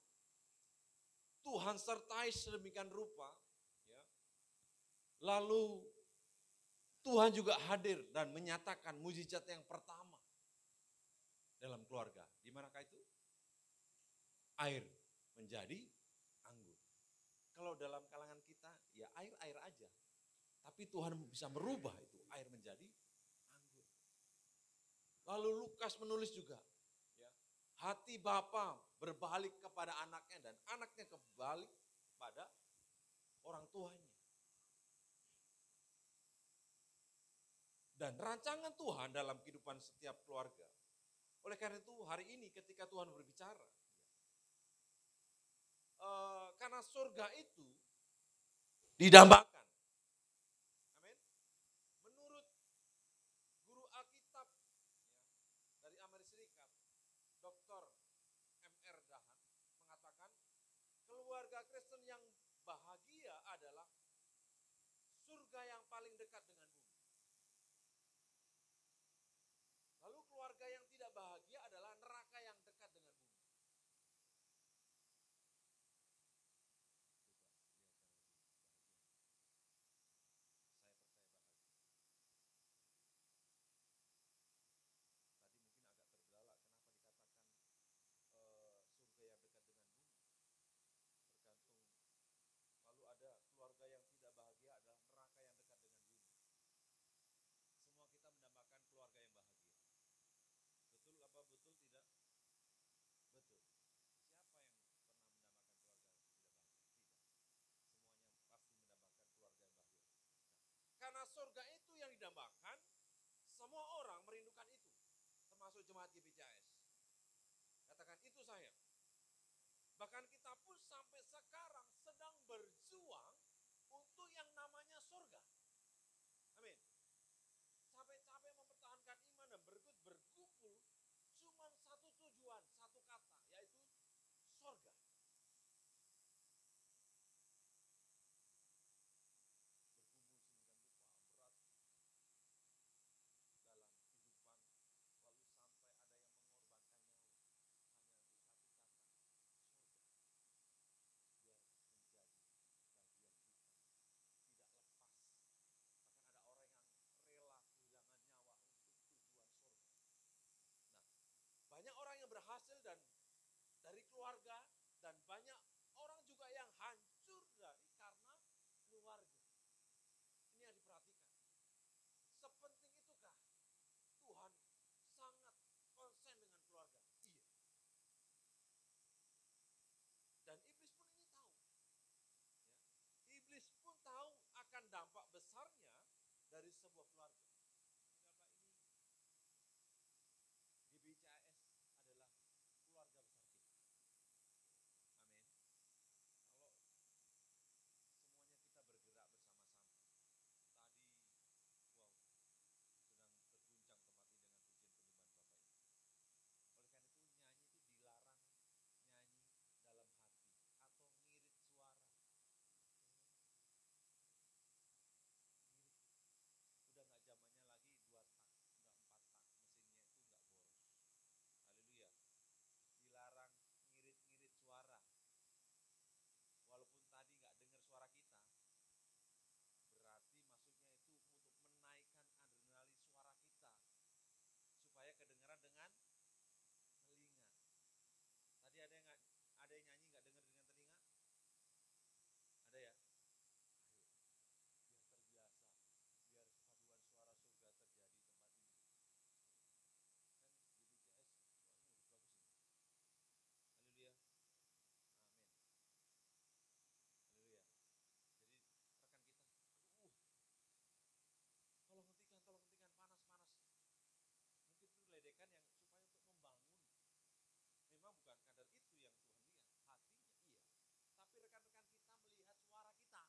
Tuhan sertai sedemikian rupa, ya. Lalu Tuhan juga hadir dan menyatakan mujizat yang pertama dalam keluarga. Di manakah itu? Air menjadi anggur. Kalau dalam kalangan kita, ya air-air aja. Tapi Tuhan bisa merubah itu, air menjadi anggur. Lalu Lukas menulis juga, ya, hati Bapa berbalik kepada anaknya dan anaknya kembali pada orang tuanya. Dan rancangan Tuhan dalam kehidupan setiap keluarga. Oleh karena itu hari ini ketika Tuhan berbicara, karena surga itu didambakan. Amin. Menurut guru Alkitab, ya, dari Amerika Serikat, Dr. M.R. Dahan mengatakan keluarga Kristen yang bahagia adalah surga yang paling dekat dengan bumi. Lalu keluarga yang tidak bahagia adalah neraka yang dekat dengan bumi. Ada keluarga yang tidak bahagia adalah neraka yang dekat dengan bumi. untuk jemaat GBCAS. Katakan itu saya. Bahkan kita pun sampai sekarang sedang berjuang untuk yang namanya surga. Amin. Capek-capek mempertahankan iman dan berkumpul cuma satu tujuan, satu kata, yaitu surga. Banyak orang yang berhasil dan dari keluarga, dan banyak orang juga yang hancur karena keluarga. Ini yang diperhatikan. Sepenting itukah Tuhan sangat konsen dengan keluarga? Iya. Dan iblis pun ini tahu. Ya. Iblis pun tahu akan dampak besarnya dari sebuah keluarga. GBCAS adalah keluarga besar kita. Amin. Kalau semuanya kita bergerak bersama-sama. Tadi, wow, sedang terguncang tempat ini dengan pujian penyembahan Bapak Ibu. Oleh karena itu nyanyi itu dilarang nyanyi dalam hati atau ngirit suara. Udah nggak zamannya lagi 2 tak, udah 4 tak, mesinnya itu nggak boros. Haleluya. Dilarang ngirit-ngirit suara. Walaupun tadi nggak dengar suara kita, berarti maksudnya itu untuk menaikkan adrenalin suara kita supaya kedengaran dengan telinga. Tadi ada yang nyanyi nggak dengar dengan telinga? Ada ya? Ayo, biar terbiasa, biar paduan suara surga terjadi di tempat ini. Kan GBCAS suaranya bagus ini. Haleluya. Amin. Haleluya. Jadi rekan kita, tolong hentikan, panas. Mungkin itu ledekan yang supaya untuk membangun. Memang bukan kadar itu yang Tuhan lihat, hatinya iya. Tapi rekan-rekan kita melihat suara kita.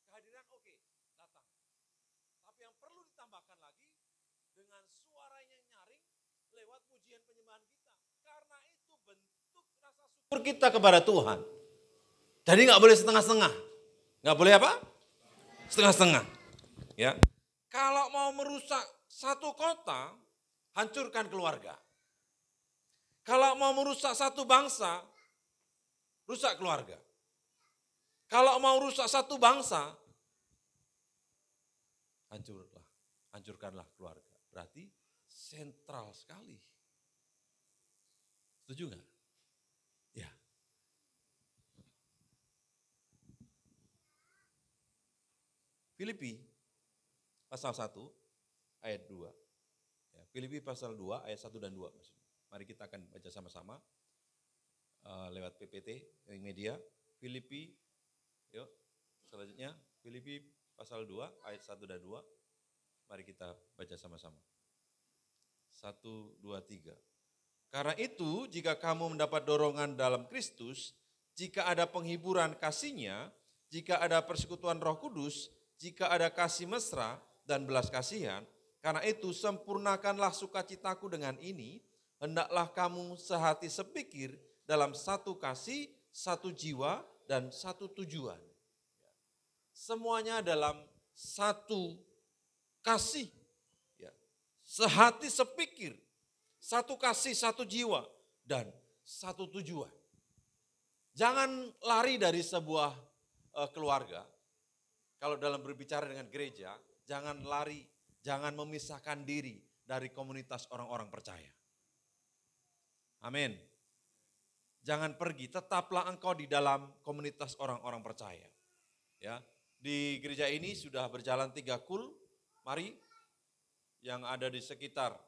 Kehadiran oke, datang. Tapi yang perlu ditambahkan lagi dengan suaranya nyaring lewat pujian penyembahan kita. Karena itu bentuk rasa syukur kita kepada Tuhan. Jadi nggak boleh setengah-setengah. Nggak boleh apa? Setengah-setengah. Ya. Kalau mau merusak satu kota, hancurkan keluarga. Kalau mau merusak satu bangsa, rusak keluarga. Kalau mau rusak satu bangsa, hancurkanlah keluarga. Berarti sentral sekali. Setuju nggak? Ya. Filipi pasal 1 ayat 2. Ya, Filipi pasal 2 ayat 1 dan 2 maksudnya. Mari kita akan baca sama-sama lewat PPT, link media. Filipi, yuk selanjutnya Filipi pasal 2 ayat 1 dan 2. Mari kita baca sama-sama. 1, 2, 3. Karena itu jika kamu mendapat dorongan dalam Kristus, jika ada penghiburan kasih-Nya, jika ada persekutuan Roh Kudus, jika ada kasih mesra dan belas kasihan, karena itu sempurnakanlah sukacitaku dengan ini, hendaklah kamu sehati sepikir dalam satu kasih, satu jiwa, dan satu tujuan. Semuanya dalam satu kasih. Ya. Sehati sepikir, satu kasih, satu jiwa, dan satu tujuan. Jangan lari dari sebuah keluarga. Kalau dalam berbicara dengan gereja, jangan lari, jangan memisahkan diri dari komunitas orang-orang percaya. Amin. Jangan pergi, tetaplah engkau di dalam komunitas orang-orang percaya. Ya, di gereja ini sudah berjalan 3 kul, mari yang ada di sekitar.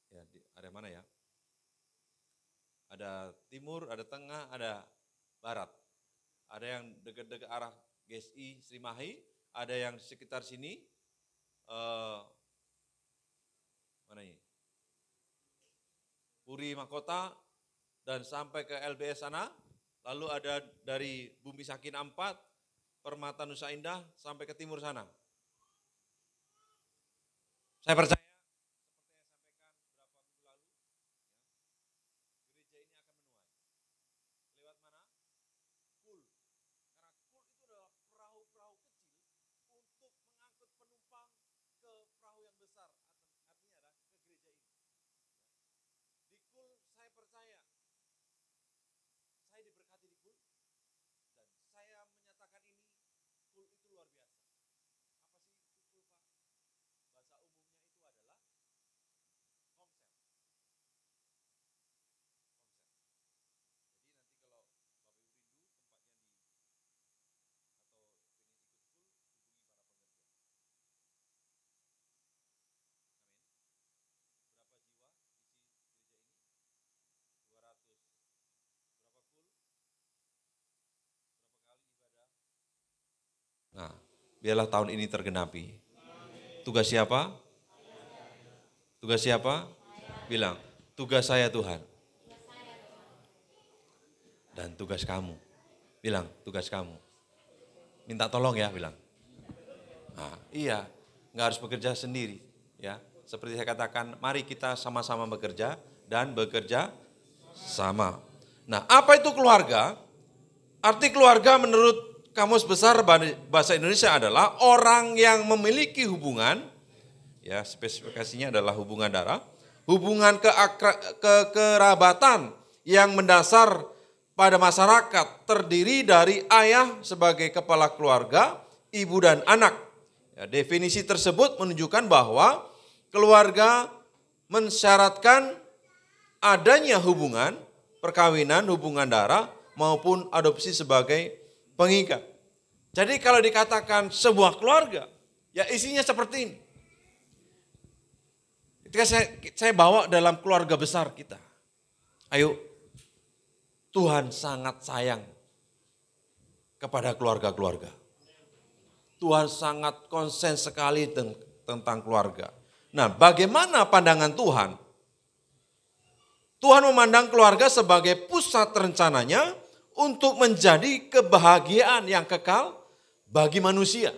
Ya, ada mana ya? Ada timur, ada tengah, ada barat. Ada yang dekat-dekat arah GSI Srimahi, ada yang di sekitar sini Mana ini? Puri Mahkota dan sampai ke LBS sana. Lalu ada dari Bumi Sakinah 4, Permata Nusa Indah sampai ke timur sana. Saya percaya seperti yang saya sampaikan beberapa minggu lalu, gereja ini akan menuai. Lewat mana? Kul. Karena kul itu adalah perahu-perahu kecil untuk mengangkut penumpang ke perahu yang besar. Artinya adalah ke gereja ini. Di kul saya percaya, saya diberkati di kul, dan saya menyatakan ini, kul itu luar biasa. Apa sih itu kul, Pak? Bahasa umumnya itu adalah komsel. Jadi nanti kalau Bapak Ibu rindu tempatnya di atau pengen ikut full, hubungi para pengerja. Amin. Berapa jiwa isi gereja ini? 200. Berapa full? Berapa kali ibadah? Nah, biarlah tahun ini tergenapi. Tugas siapa? Tugas siapa? Bilang, tugas saya Tuhan. Dan tugas kamu. Bilang, tugas kamu. Minta tolong ya, bilang. Nah, iya, nggak harus bekerja sendiri. Ya, seperti saya katakan, mari kita sama-sama bekerja dan bekerja sama. Nah, apa itu keluarga? Arti keluarga menurut Kamus Besar Bahasa Indonesia adalah orang yang memiliki hubungan, ya spesifikasinya adalah hubungan darah, hubungan kekerabatan yang mendasar pada masyarakat terdiri dari ayah sebagai kepala keluarga, ibu dan anak. Ya, definisi tersebut menunjukkan bahwa keluarga mensyaratkan adanya hubungan, perkawinan, hubungan darah maupun adopsi sebagai pengikat. Jadi kalau dikatakan sebuah keluarga, ya isinya seperti ini. Ketika saya bawa dalam keluarga besar kita, ayo, Tuhan sangat sayang kepada keluarga-keluarga. Tuhan sangat konsen sekali tentang keluarga. Nah, bagaimana pandangan Tuhan? Tuhan memandang keluarga sebagai pusat rencananya untuk menjadi kebahagiaan yang kekal bagi manusia.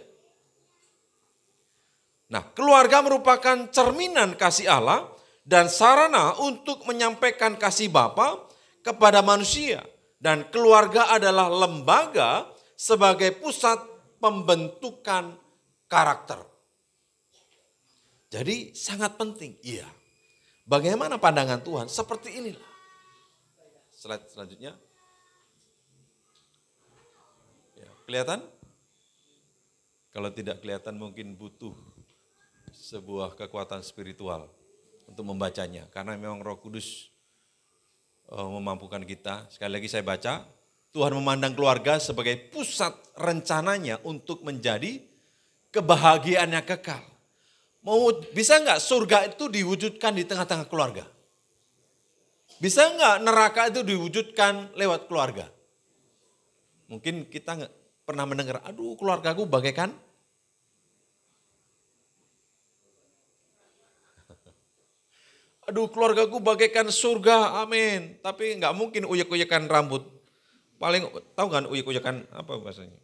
Nah, keluarga merupakan cerminan kasih Allah dan sarana untuk menyampaikan kasih Bapa kepada manusia. Dan keluarga adalah lembaga sebagai pusat pembentukan karakter. Jadi sangat penting. Iya. Bagaimana pandangan Tuhan? Seperti inilah. Slide selanjutnya. Ya, kelihatan? Kalau tidak kelihatan mungkin butuh sebuah kekuatan spiritual untuk membacanya. Karena memang Roh Kudus memampukan kita. Sekali lagi saya baca, Tuhan memandang keluarga sebagai pusat rencananya untuk menjadi kebahagiaan yang kekal. Bisa enggak surga itu diwujudkan di tengah-tengah keluarga? Bisa enggak neraka itu diwujudkan lewat keluarga? Mungkin kita enggak pernah mendengar, aduh keluargaku bagaikan aduh keluargaku bagaikan surga, amin. Tapi enggak mungkin uyek-uyekan rambut. Paling tahu kan uyek-uyekan apa bahasanya?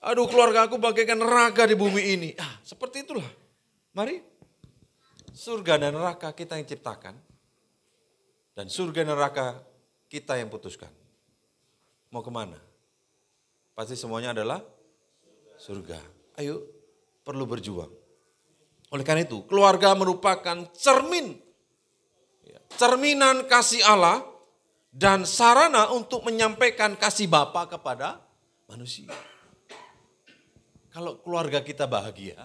Aduh keluargaku bagaikan neraka di bumi ini. Seperti itulah. Mari surga dan neraka kita yang ciptakan. Dan surga dan neraka kita yang putuskan. Mau kemana? Pasti semuanya adalah surga. Ayo perlu berjuang. Oleh karena itu keluarga merupakan cerminan kasih Allah dan sarana untuk menyampaikan kasih Bapa kepada manusia. Kalau keluarga kita bahagia,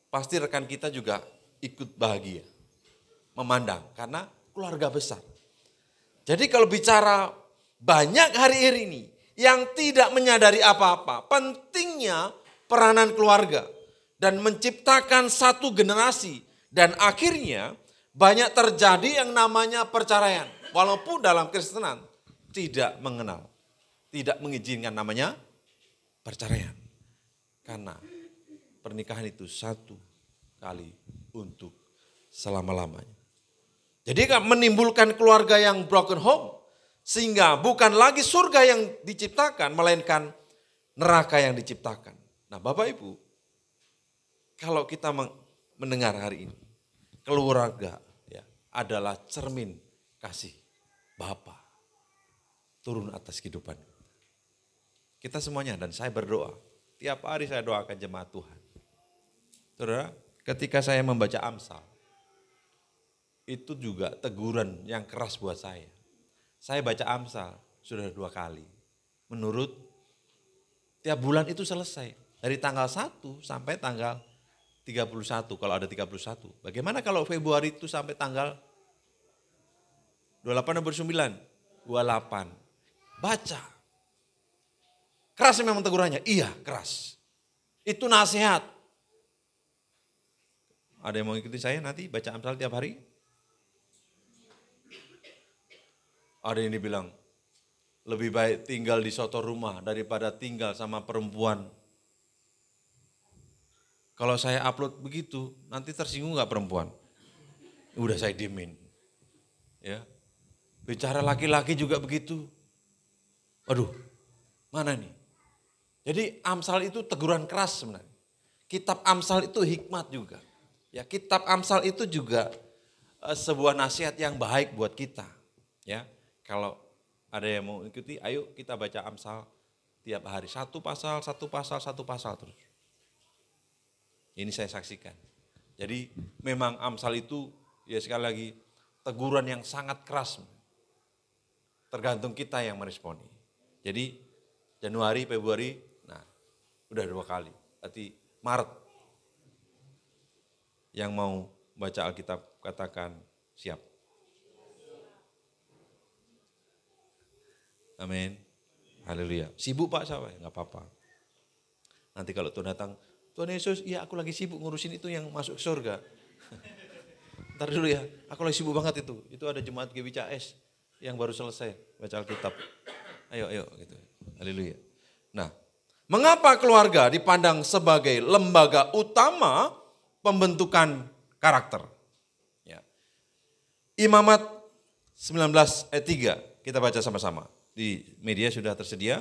pasti rekan kita juga ikut bahagia. Memandang, karena keluarga besar. Jadi kalau bicara banyak hari ini yang tidak menyadari apa-apa, pentingnya peranan keluarga dan menciptakan satu generasi. Dan akhirnya banyak terjadi yang namanya perceraian. Walaupun dalam Kristenan tidak mengenal, tidak mengizinkan namanya perceraian. Karena pernikahan itu satu kali untuk selama-lamanya. Jadi menimbulkan keluarga yang broken home. Sehingga bukan lagi surga yang diciptakan, melainkan neraka yang diciptakan. Nah Bapak Ibu, kalau kita mendengar hari ini, keluarga ya, adalah cermin kasih Bapa turun atas kehidupan. Kita semuanya, dan saya berdoa, tiap hari saya doakan jemaat Tuhan. Saudara, ketika saya membaca Amsal, itu juga teguran yang keras buat saya. Saya baca Amsal sudah 2 kali. Menurut tiap bulan itu selesai. Dari tanggal 1 sampai tanggal 31 kalau ada 31. Bagaimana kalau Februari itu sampai tanggal 28 nomor 9? 28. Baca. Keras memang tegurannya? Iya keras. Itu nasihat. Ada yang mau ikuti saya nanti baca Amsal tiap hari? Ada yang dibilang, lebih baik tinggal di soto rumah daripada tinggal sama perempuan. Kalau saya upload begitu, nanti tersinggung gak perempuan? Udah saya diemin. Ya. Bicara laki-laki juga begitu. Aduh, mana nih? Jadi Amsal itu teguran keras sebenarnya. Kitab Amsal itu hikmat juga. Ya, kitab Amsal itu juga sebuah nasihat yang baik buat kita. Ya. Kalau ada yang mau ikuti, ayo kita baca Amsal tiap hari. 1 pasal, 1 pasal, 1 pasal terus. Ini saya saksikan. Jadi memang Amsal itu ya sekali lagi teguran yang sangat keras. Tergantung kita yang meresponi. Jadi Januari, Februari, nah udah 2 kali. Berarti Maret yang mau baca Alkitab katakan siap. Amin. Haleluya. Sibuk Pak siapa? Enggak apa-apa. Nanti kalau Tuhan datang, Tuhan Yesus, iya aku lagi sibuk ngurusin itu yang masuk surga. Ntar dulu ya, aku lagi sibuk banget itu. Itu ada jemaat GBCS yang baru selesai baca Alkitab. Ayo gitu. Haleluya. Nah, mengapa keluarga dipandang sebagai lembaga utama pembentukan karakter? Ya. Imamat 19 ayat 3, kita baca sama-sama. Di media sudah tersedia.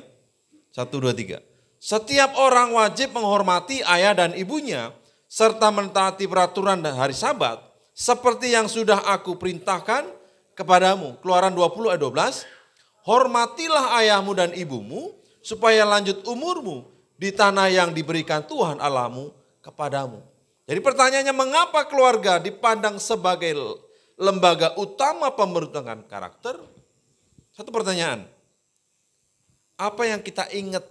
1, 2, 3. Setiap orang wajib menghormati ayah dan ibunya, serta mentaati peraturan dan hari Sabat, seperti yang sudah aku perintahkan kepadamu. Keluaran 20 ayat 12. Hormatilah ayahmu dan ibumu, supaya lanjut umurmu di tanah yang diberikan Tuhan Allahmu kepadamu. Jadi pertanyaannya, mengapa keluarga dipandang sebagai lembaga utama pembentukan karakter? Satu pertanyaan. Apa yang kita ingat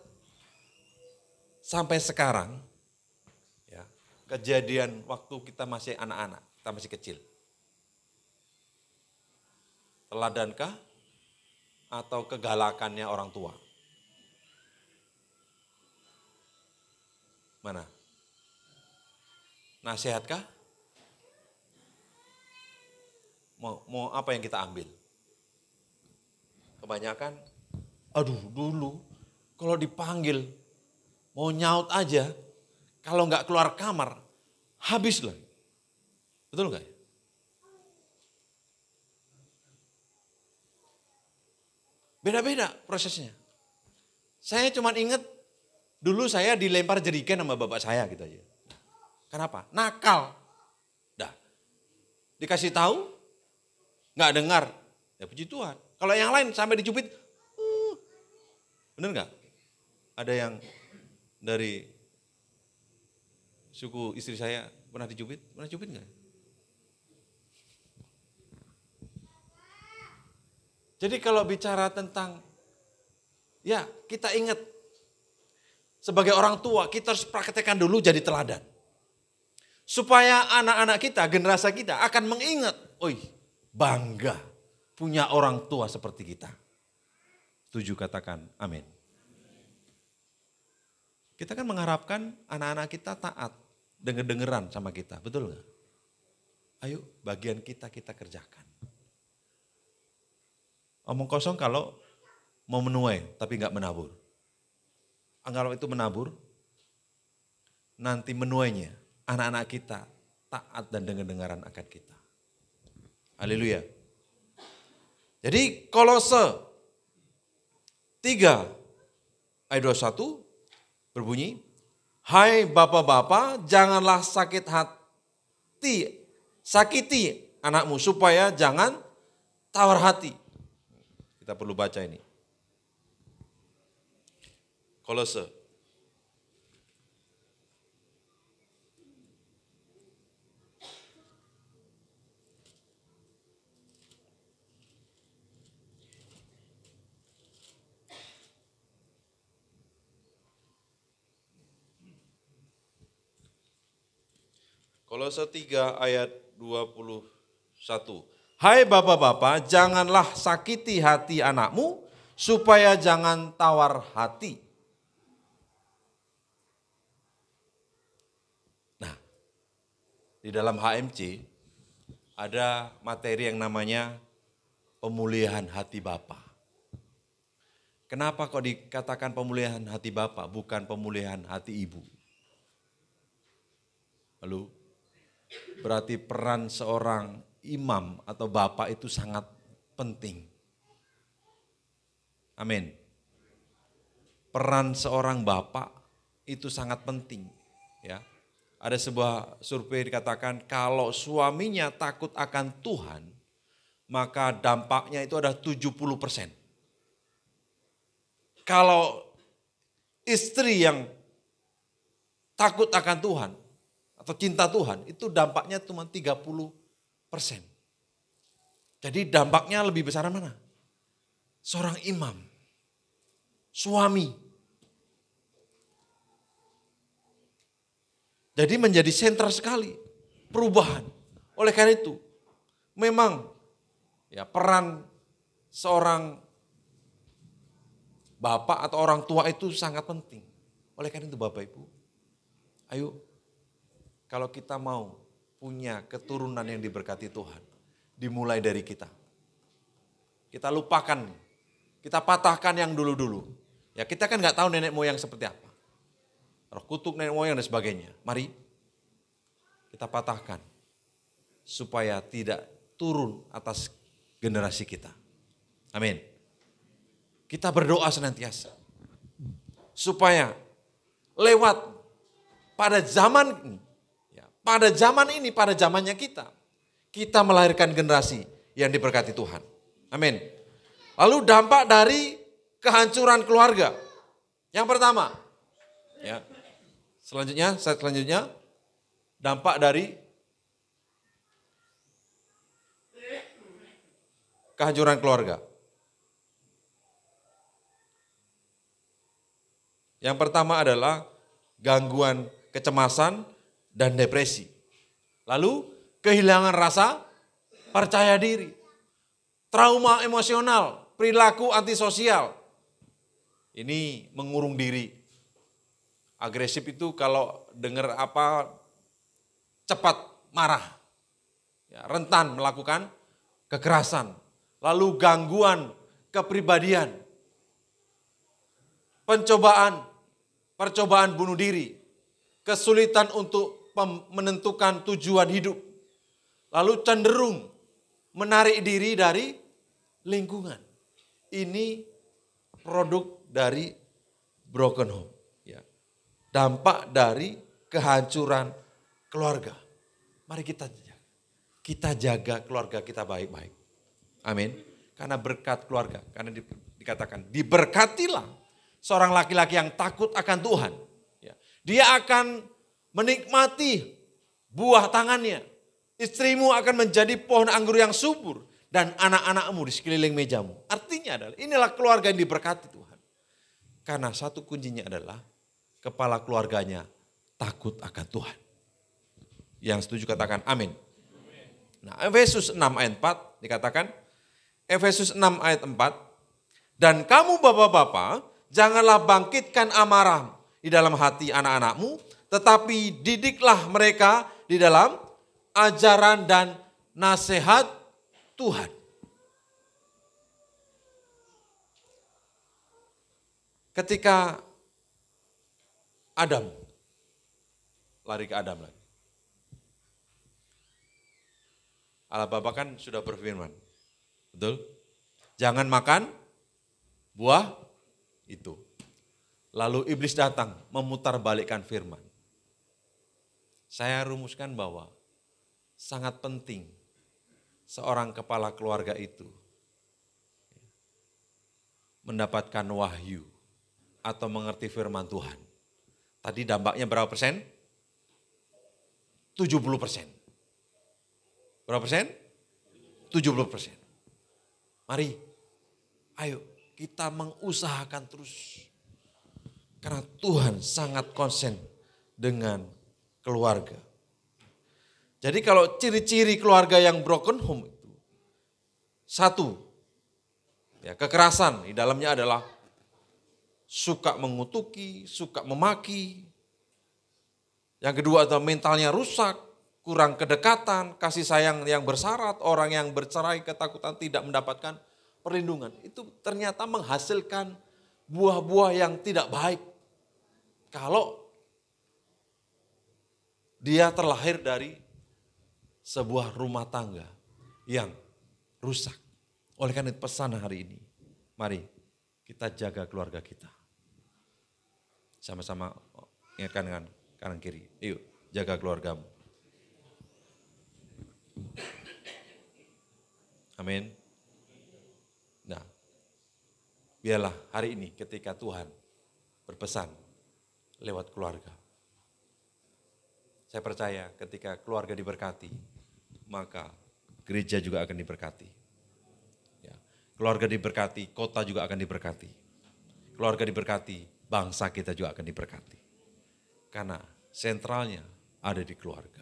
sampai sekarang, ya, kejadian waktu kita masih anak-anak, kita masih kecil. Teladankah atau kegalakannya orang tua? Mana? Nasihatkah? Mau apa yang kita ambil? Kebanyakan, aduh dulu kalau dipanggil mau nyaut aja, kalau nggak keluar kamar habis lah. Betul nggak? Beda-beda prosesnya. Saya cuma ingat dulu saya dilempar jerigen sama bapak saya gitu aja. Kenapa? Nakal. Dah. Dikasih tahu, nggak dengar. Ya puji Tuhan. Kalau yang lain sampai dicubit, bener nggak? Ada yang dari suku istri saya pernah dicubit? Pernah cubit nggak? Jadi kalau bicara tentang, ya kita ingat sebagai orang tua kita harus praktekkan dulu jadi teladan. Supaya anak-anak kita, generasi kita akan mengingat, bangga punya orang tua seperti kita. Setuju katakan amin. Kita kan mengharapkan anak-anak kita taat, denger-dengeran sama kita, betul nggak? Ayo bagian kita kerjakan. Omong kosong kalau mau menuai tapi nggak menabur. Kalau itu menabur, nanti menuainya anak-anak kita taat dan dengar-dengaran akan kita. Haleluya. Jadi Kolose 3 ayat 21 berbunyi, hai bapak-bapak, janganlah sakiti anakmu supaya jangan tawar hati. Kita perlu baca ini. Kolose. Kolose 3 ayat 21. Hai bapak-bapak, janganlah sakiti hati anakmu, supaya jangan tawar hati. Nah, di dalam HMC ada materi yang namanya pemulihan hati Bapa. Kenapa kok dikatakan pemulihan hati Bapa, bukan pemulihan hati Ibu? Lalu, berarti peran seorang imam atau bapak itu sangat penting. Amin. Peran seorang bapak itu sangat penting. Ya, ada sebuah survei dikatakan kalau suaminya takut akan Tuhan, maka dampaknya itu ada 70%. Kalau istri yang takut akan Tuhan atau cinta Tuhan, itu dampaknya cuma 30%. Jadi dampaknya lebih besar mana? Seorang imam, suami. Jadi menjadi sentral sekali perubahan. Oleh karena itu, memang ya peran seorang bapak atau orang tua itu sangat penting. Oleh karena itu Bapak Ibu, ayo kalau kita mau punya keturunan yang diberkati Tuhan, dimulai dari kita. Kita lupakan, kita patahkan yang dulu-dulu. Ya kita kan nggak tahu nenek moyang seperti apa. Roh kutuk nenek moyang dan sebagainya. Mari kita patahkan supaya tidak turun atas generasi kita. Amin. Kita berdoa senantiasa supaya lewat pada zaman ini, pada zamannya kita melahirkan generasi yang diberkati Tuhan. Amin. Lalu dampak dari kehancuran keluarga. Yang pertama, ya. Selanjutnya dampak dari kehancuran keluarga. Yang pertama adalah gangguan kecemasan dan depresi. Lalu kehilangan rasa percaya diri. Trauma emosional, perilaku antisosial. Ini mengurung diri. Agresif itu kalau dengar apa cepat marah. Ya, rentan melakukan kekerasan. Lalu gangguan kepribadian. Percobaan bunuh diri. Kesulitan untuk menentukan tujuan hidup. Lalu cenderung menarik diri dari lingkungan. Ini produk dari broken home. Ya. Dampak dari kehancuran keluarga. Mari kita jaga keluarga kita baik-baik. Amin. Karena berkat keluarga. Karena dikatakan diberkatilah seorang laki-laki yang takut akan Tuhan. Ya. Dia akan menikmati buah tangannya. Istrimu akan menjadi pohon anggur yang subur. Dan anak-anakmu di sekeliling mejamu. Artinya adalah inilah keluarga yang diberkati Tuhan. Karena satu kuncinya adalah kepala keluarganya takut akan Tuhan. Yang setuju katakan amin. Nah, Efesus 6 ayat 4 dikatakan, Efesus 6 ayat 4, dan kamu bapak-bapak, janganlah bangkitkan amarah di dalam hati anak-anakmu, tetapi didiklah mereka di dalam ajaran dan nasihat Tuhan. Ketika Adam, lari ke Adam lagi. Allah Bapa kan sudah berfirman. Betul? Jangan makan buah itu. Lalu iblis datang memutarbalikkan firman. Saya rumuskan bahwa sangat penting seorang kepala keluarga itu mendapatkan wahyu atau mengerti firman Tuhan. Tadi dampaknya berapa persen? 70%. Berapa persen? 70%. Mari, ayo kita mengusahakan terus. Karena Tuhan sangat konsen dengan keluarga. Jadi kalau ciri-ciri keluarga yang broken home itu, satu, ya, kekerasan di dalamnya adalah suka mengutuki, suka memaki. Yang kedua adalah mentalnya rusak, kurang kedekatan, kasih sayang yang bersyarat, orang yang bercerai, ketakutan tidak mendapatkan perlindungan. Itu ternyata menghasilkan buah-buah yang tidak baik. Kalau dia terlahir dari sebuah rumah tangga yang rusak. Oleh karena itu pesan hari ini, mari kita jaga keluarga kita. Sama-sama ingatkan dengan kanan kiri, yuk jaga keluargamu. Amin. Nah, biarlah hari ini ketika Tuhan berpesan lewat keluarga. Saya percaya ketika keluarga diberkati, maka gereja juga akan diberkati. Ya, keluarga diberkati, kota juga akan diberkati. Keluarga diberkati, bangsa kita juga akan diberkati. Karena sentralnya ada di keluarga.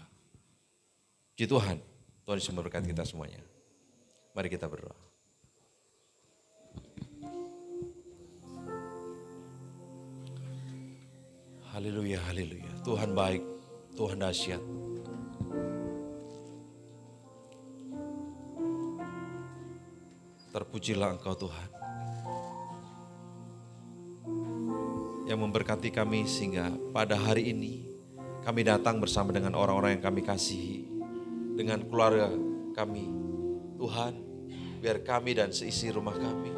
Puji Tuhan, Tuhan Yesus memberkati kita semuanya. Mari kita berdoa. Haleluya, haleluya. Tuhan baik, Tuhan dahsyat. Terpujilah Engkau Tuhan. Yang memberkati kami sehingga pada hari ini kami datang bersama dengan orang-orang yang kami kasihi. Dengan keluarga kami. Tuhan, biar kami dan seisi rumah kami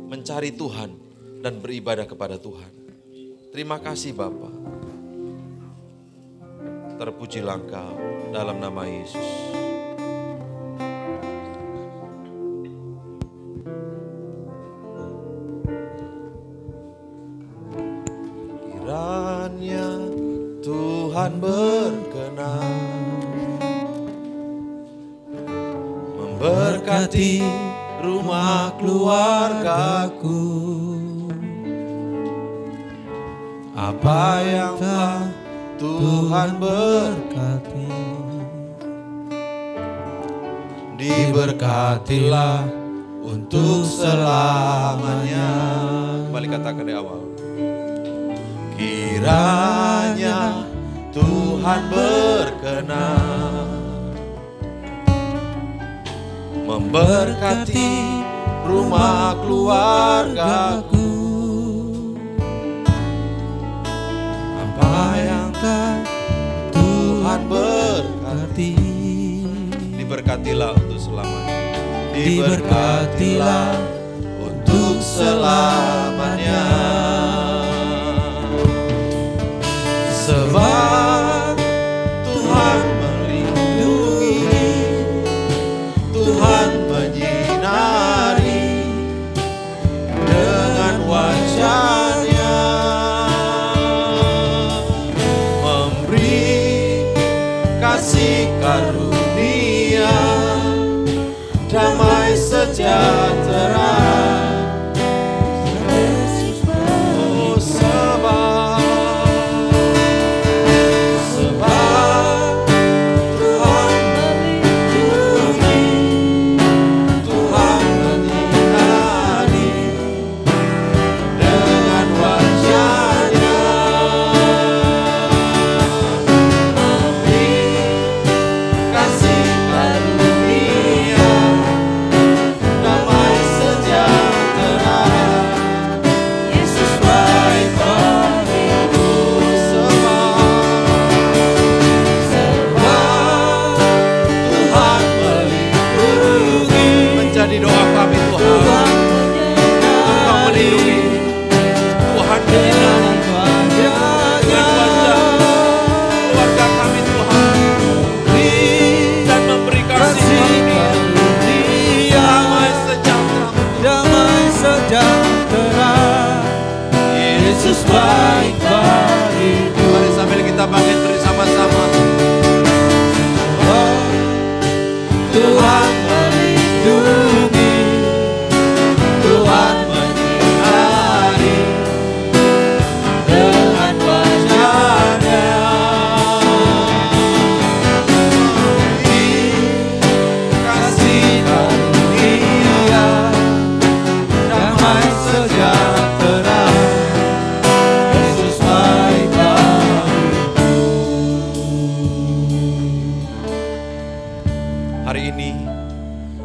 mencari Tuhan dan beribadah kepada Tuhan. Terima kasih Bapa. Terpujilah Engkau dalam nama Yesus. Kiranya Tuhan berkenan memberkati rumah keluargaku. Apa yang telah Tuhan berkati, diberkatilah untuk selamanya. Kembali katakan di awal. Kiranya Tuhan berkenan memberkati rumah keluargaku. Apa yang Tuhan berkati, diberkatilah untuk selamanya. Diberkatilah untuk selamanya. Sebab Tuhan melindungi, Tuhan menyinari dengan wajah-Nya, memberi kasih karunia, damai sejahtera. Oh, sebab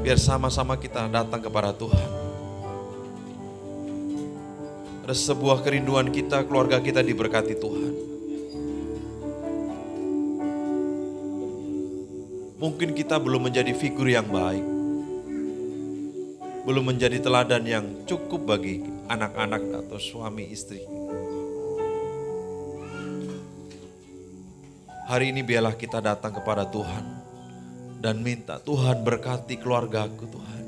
Biar sama-sama kita datang kepada Tuhan. Ada sebuah kerinduan kita, keluarga kita diberkati Tuhan. Mungkin kita belum menjadi figur yang baik. Belum menjadi teladan yang cukup bagi anak-anak atau suami istri. Hari ini biarlah kita datang kepada Tuhan dan minta, Tuhan berkati keluargaku Tuhan.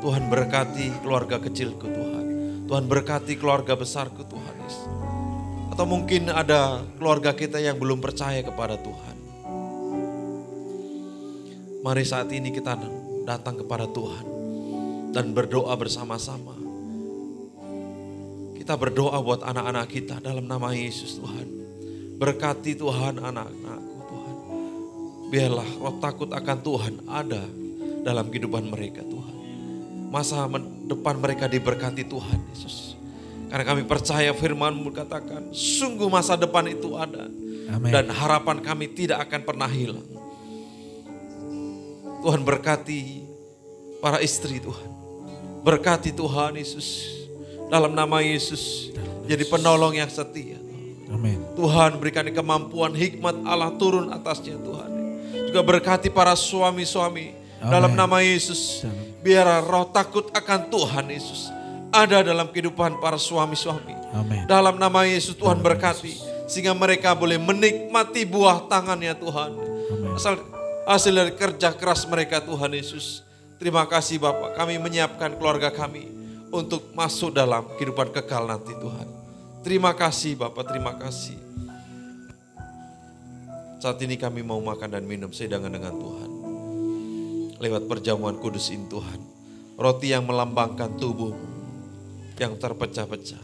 Tuhan berkati keluarga kecilku Tuhan. Tuhan berkati keluarga besarku Tuhan Yesus. Atau mungkin ada keluarga kita yang belum percaya kepada Tuhan. Mari saat ini kita datang kepada Tuhan dan berdoa bersama-sama. Kita berdoa buat anak-anak kita dalam nama Yesus Tuhan. Berkati Tuhan anak-anakku Tuhan. Biarlah roh takut akan Tuhan ada dalam kehidupan mereka Tuhan. Masa depan mereka diberkati Tuhan Yesus. Karena kami percaya firman-Mu katakan, sungguh masa depan itu ada. Amin. Dan harapan kami tidak akan pernah hilang. Tuhan berkati para istri Tuhan. Berkati Tuhan Yesus. Dalam nama Yesus. Jadi penolong yang setia. Amin. Tuhan berikan kemampuan hikmat Allah turun atasnya Tuhan. Juga berkati para suami-suami. Dalam nama Yesus. Biar roh takut akan Tuhan Yesus ada dalam kehidupan para suami-suami. Amin. Dalam nama Yesus Tuhan berkati. Sehingga mereka boleh menikmati buah tangannya Tuhan. Hasil dari kerja keras mereka Tuhan Yesus. Terima kasih Bapak, kami menyiapkan keluarga kami untuk masuk dalam kehidupan kekal nanti Tuhan. Terima kasih Bapak, terima kasih. Saat ini kami mau makan dan minum sehidangan dengan Tuhan. Lewat perjamuan kudus ini Tuhan. Roti yang melambangkan tubuh-Mu yang terpecah-pecah.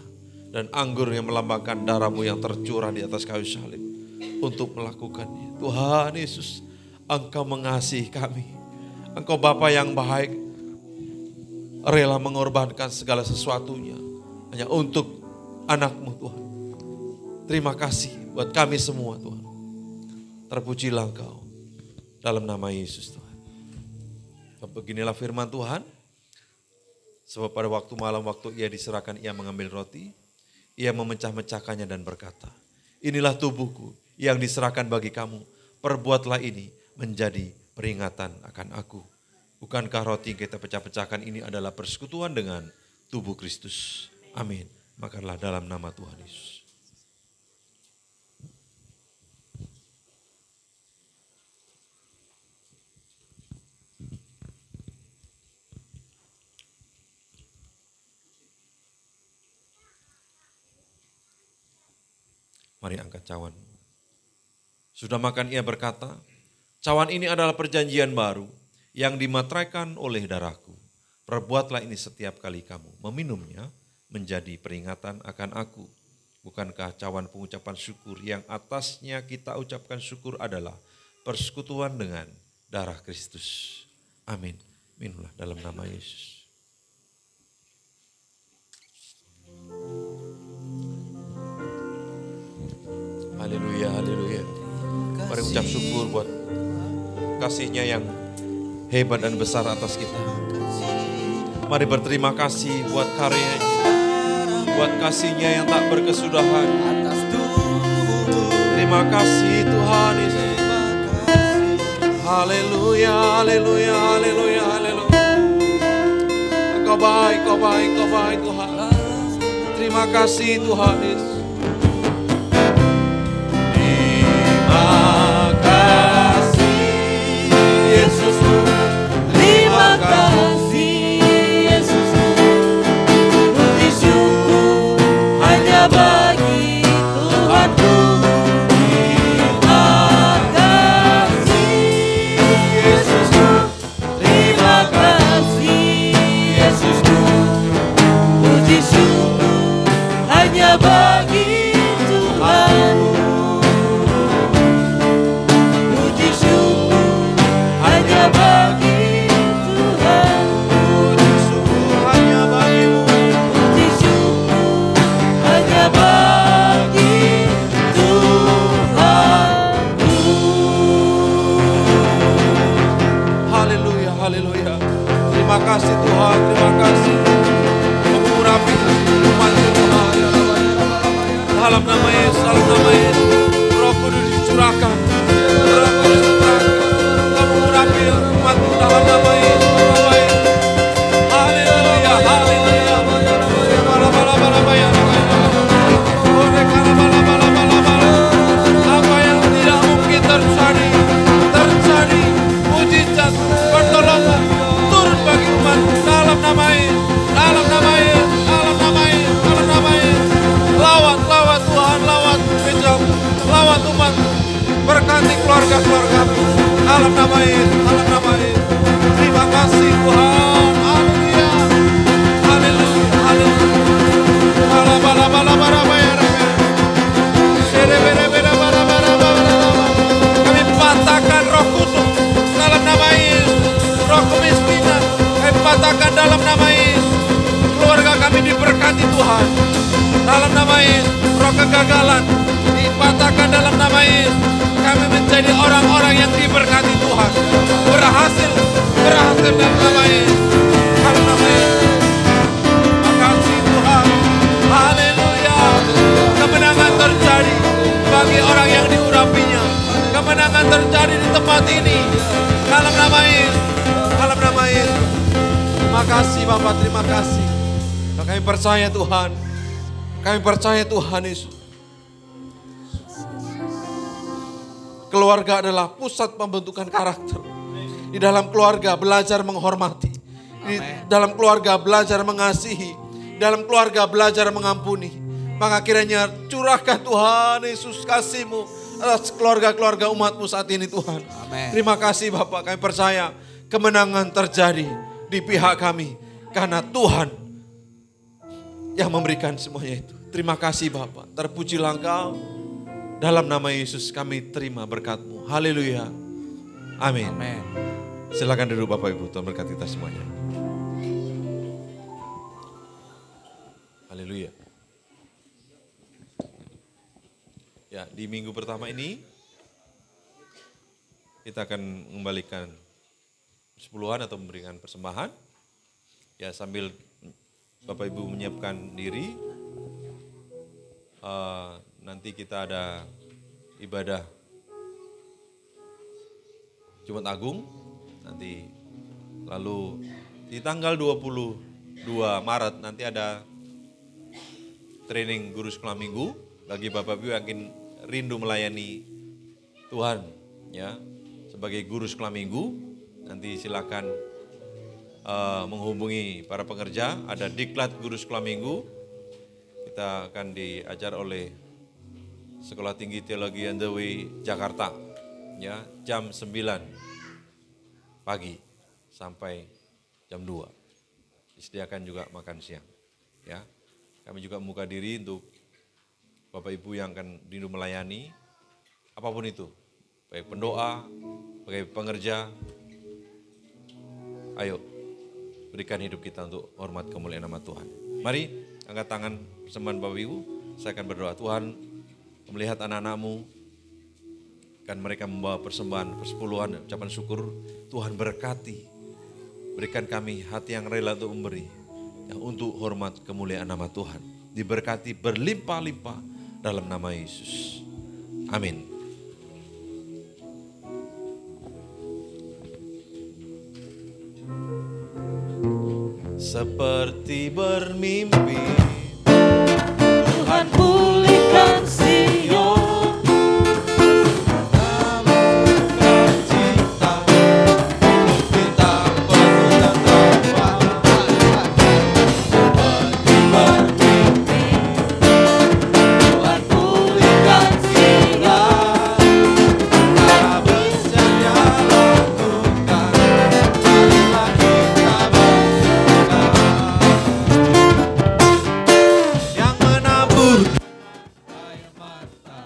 Dan anggur yang melambangkan darah-Mu yang tercurah di atas kayu salib. Untuk melakukannya. Tuhan Yesus, Engkau mengasihi kami. Engkau Bapa yang baik, rela mengorbankan segala sesuatunya hanya untuk anak-Mu Tuhan. Terima kasih buat kami semua Tuhan. Terpujilah Engkau dalam nama Yesus Tuhan. Beginilah firman Tuhan. Sebab pada waktu malam, waktu ia diserahkan, ia mengambil roti, ia memecah-mecahkannya dan berkata, inilah tubuhku yang diserahkan bagi kamu, perbuatlah ini menjadi peringatan akan aku. Bukankah roti yang kita pecah-pecahkan ini adalah persekutuan dengan tubuh Kristus? Amin. Makanlah dalam nama Tuhan Yesus. Mari angkat cawan. Sudah makan ia berkata, cawan ini adalah perjanjian baru yang dimateraikan oleh darahku. Perbuatlah ini setiap kali kamu meminumnya menjadi peringatan akan aku. Bukankah cawan pengucapan syukur yang atasnya kita ucapkan syukur adalah persekutuan dengan darah Kristus. Amin. Minumlah dalam nama Yesus. Haleluya, haleluya. Mari ucap syukur buat kasih-Nya yang hebat dan besar atas kita. Mari berterima kasih buat karya-Nya, buat kasih-Nya yang tak berkesudahan. Terima kasih Tuhan Yesus. Haleluya, haleluya, haleluya, haleluya. Engkau baik, Kau baik, Kau baik Tuhan. Terima kasih Tuhan Yesus. Terima kasih Yesusku, puji syukur hanya bagi Tuhanku. Terima kasih Yesusku, terima kasih Yesusku, puji syukur hanya bagi Berkati keluarga-keluarga dalam nama Yesus, dalam nama Yesus. Terima kasih Tuhan. Haleluya. Haleluya. Haleluya. Kami patahkan roh kutuk dalam nama Yesus. Roh kemiskinan kami patahkan dalam nama Yesus. Keluarga kami diberkati Tuhan dalam nama Yesus. Roh kegagalan dipatahkan dalam nama Yesus. Kami menjadi orang-orang yang diberkati Tuhan. Berhasil dalam nama Yesus. Dalam nama Yesus. Makasih Tuhan. Haleluya. Kemenangan terjadi bagi orang yang diurapinya. Kemenangan terjadi di tempat ini. Dalam nama Yesus. Dalam nama Yesus. Terima kasih Bapak, terima kasih. Kami percaya Tuhan. Kami percaya Tuhan Yesus. Keluarga adalah pusat pembentukan karakter. Di dalam keluarga belajar menghormati. Di dalam keluarga belajar mengasihi. Dalam keluarga belajar mengampuni. Maka kiranya curahkan Tuhan Yesus kasih-Mu atas keluarga-keluarga umat-Mu saat ini Tuhan. Amen. Terima kasih Bapak, kami percaya kemenangan terjadi di pihak kami. Karena Tuhan yang memberikan semuanya itu. Terima kasih Bapak, terpujilah Engkau. Dalam nama Yesus kami terima berkat-Mu. Haleluya. Amin. Amin. Silakan duduk Bapak Ibu, Tuhan berkati kita semuanya. Haleluya. Ya, di minggu pertama ini kita akan mengembalikan sepuluhan atau memberikan persembahan. Ya, sambil Bapak Ibu menyiapkan diri, nanti kita ada ibadah Jumat Agung nanti, lalu di tanggal 22 Maret nanti ada training guru sekolah minggu bagi Bapak Ibu yang ingin rindu melayani Tuhan ya sebagai guru sekolah minggu. Nanti silakan menghubungi para pengerja, ada diklat guru sekolah minggu. Kita akan diajar oleh Sekolah Tinggi Teologi On The Way Jakarta ya, jam 9 pagi sampai jam 2. Disediakan juga makan siang ya. Kami juga membuka diri untuk Bapak Ibu yang akan rindu melayani apapun itu, baik pendoa, baik pengerja. Ayo berikan hidup kita untuk hormat kemuliaan nama Tuhan. Mari angkat tangan persembahan Bapak Ibu. Saya akan berdoa. Tuhan melihat anak-anak-Mu, kan mereka membawa persembahan, persepuluhan, ucapan syukur. Tuhan berkati, berikan kami hati yang rela untuk memberi, ya, untuk hormat kemuliaan nama Tuhan. Diberkati berlimpah-limpah dalam nama Yesus. Amin. Seperti bermimpi, Tuhan pulihkan Sion. cita, kita penuh dan tawa. Seperti bermimpi, Tuhan pulihkan Sion. habis yang Dia lakukan, marilah kita bersuka. Yang menabur air mata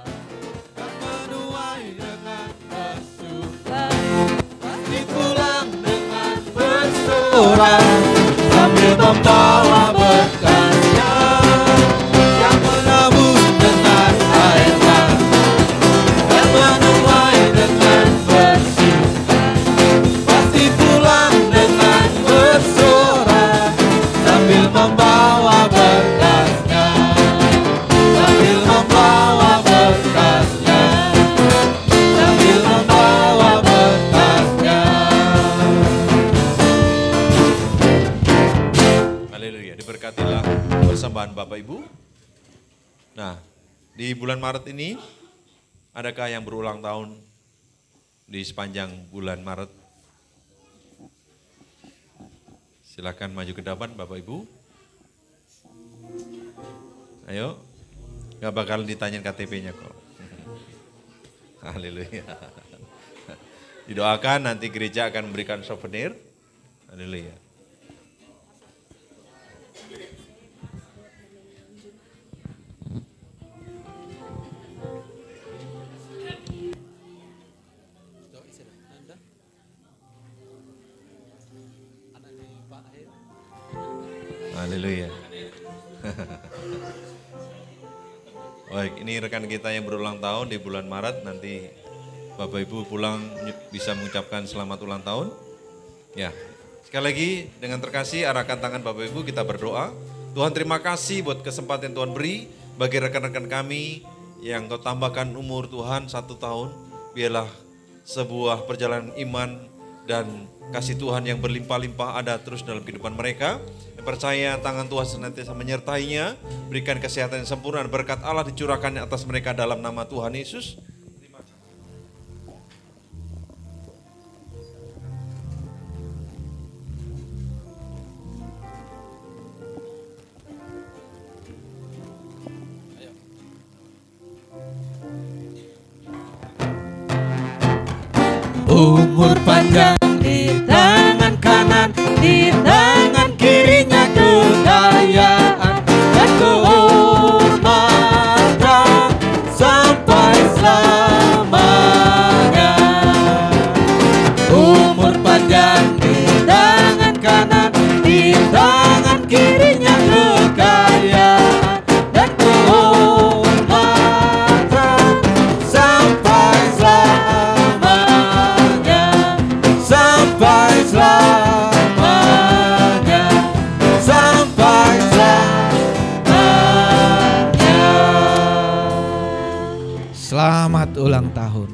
dan menuai dengan bersuka, pasti pulang dengan bersorak sambil membawa berkatnya. Yang menabur dengan air mata dan menuai dengan bersuka, pasti pulang dengan bersorak sambil membawa berkatnya. Sambil membawa berkatnya, sambil membawa berkatnya. Haleluya, diberkatilah persembahan Bapak Ibu. Nah, di bulan Maret ini, adakah yang berulang tahun di sepanjang bulan Maret? Silakan maju ke depan Bapak Ibu. Ayo, gak bakal ditanyain KTP-nya kok. Haleluya. Didoakan nanti gereja akan memberikan souvenir. Haleluya. Haleluya. Baik, ini rekan kita yang berulang tahun di bulan Maret, nanti Bapak Ibu pulang bisa mengucapkan selamat ulang tahun. Ya, sekali lagi dengan terkasih arahkan tangan Bapak Ibu, kita berdoa. Tuhan terima kasih buat kesempatan Tuhan beri bagi rekan-rekan kami yang Kau tambahkan umur Tuhan 1 tahun. Biarlah sebuah perjalanan iman dan kasih Tuhan yang berlimpah-limpah ada terus dalam kehidupan mereka. Yang percaya tangan Tuhan senantiasa menyertainya, berikan kesehatan yang sempurna, berkat Allah dicurahkan atas mereka dalam nama Tuhan Yesus. Umur panjang di tangan kanan, di tangan kirinya kekayaan dan kehormatan sampai selamanya. Umur panjang di tangan kanan, di tangan kirinya kekayaan dan kehormatan sampai selamanya. Sampai selamanya, sampai selamanya. Selamat ulang tahun.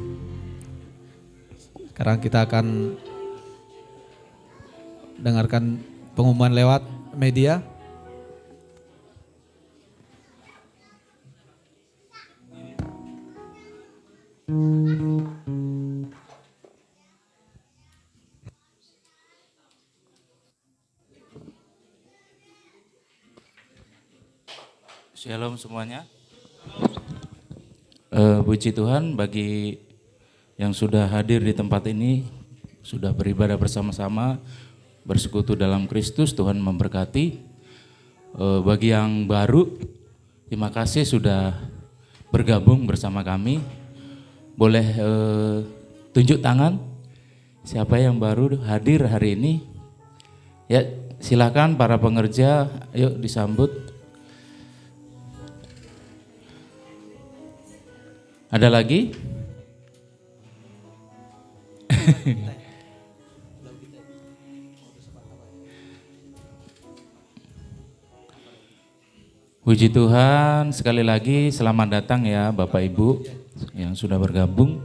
Sekarang kita akan dengarkan pengumuman lewat media. Shalom semuanya. Puji Tuhan bagi yang sudah hadir di tempat ini, sudah beribadah bersama-sama, bersekutu dalam Kristus, Tuhan memberkati. Bagi yang baru, terima kasih sudah bergabung bersama kami. Boleh tunjuk tangan siapa yang baru hadir hari ini. Ya, silakan para pengerja, yuk disambut. Ada lagi? Puji Tuhan, sekali lagi selamat datang ya Bapak Ibu yang sudah bergabung.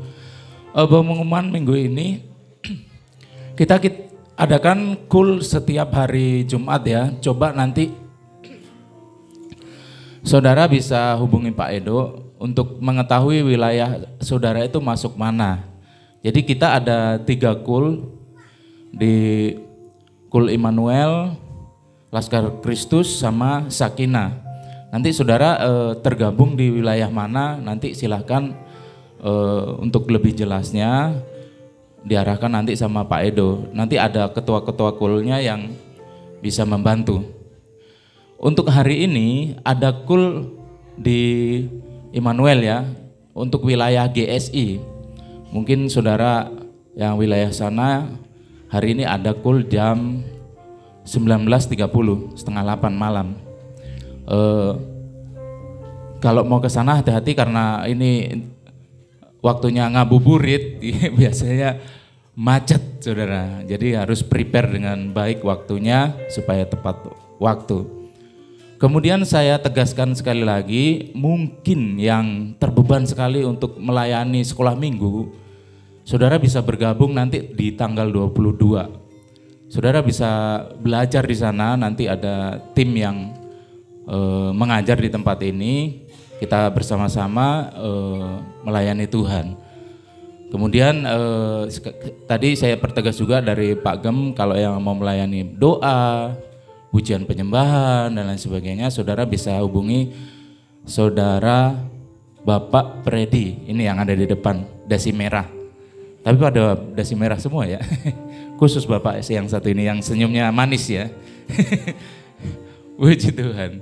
Pengumuman minggu ini kita adakan kul setiap hari Jumat ya. Coba nanti saudara bisa hubungi Pak Edo untuk mengetahui wilayah saudara itu masuk mana. Jadi kita ada 3 kul di Kul Immanuel, Laskar Kristus sama Sakinah. Nanti saudara tergabung di wilayah mana, nanti silahkan untuk lebih jelasnya diarahkan nanti sama Pak Edo. Nanti ada ketua-ketua kulnya yang bisa membantu. Untuk hari ini ada kul di Immanuel ya, untuk wilayah GSI. Mungkin saudara yang wilayah sana hari ini ada kul jam 19.30, setengah 8 malam. Kalau mau ke sana hati-hati karena ini waktunya ngabuburit, biasanya macet saudara. Jadi harus prepare dengan baik waktunya supaya tepat waktu. Kemudian saya tegaskan sekali lagi, mungkin yang terbeban sekali untuk melayani sekolah minggu, saudara bisa bergabung nanti di tanggal 22. Saudara bisa belajar di sana, nanti ada tim yang mengajar di tempat ini, kita bersama-sama melayani Tuhan. Kemudian tadi saya pertegas juga dari Pak Gem, kalau yang mau melayani doa, pujian penyembahan dan lain sebagainya, saudara bisa hubungi saudara Bapak Predi, ini yang ada di depan, dasi merah. Tapi pada dasi merah semua ya. Khusus Bapak yang satu ini yang senyumnya manis ya. Puji Tuhan.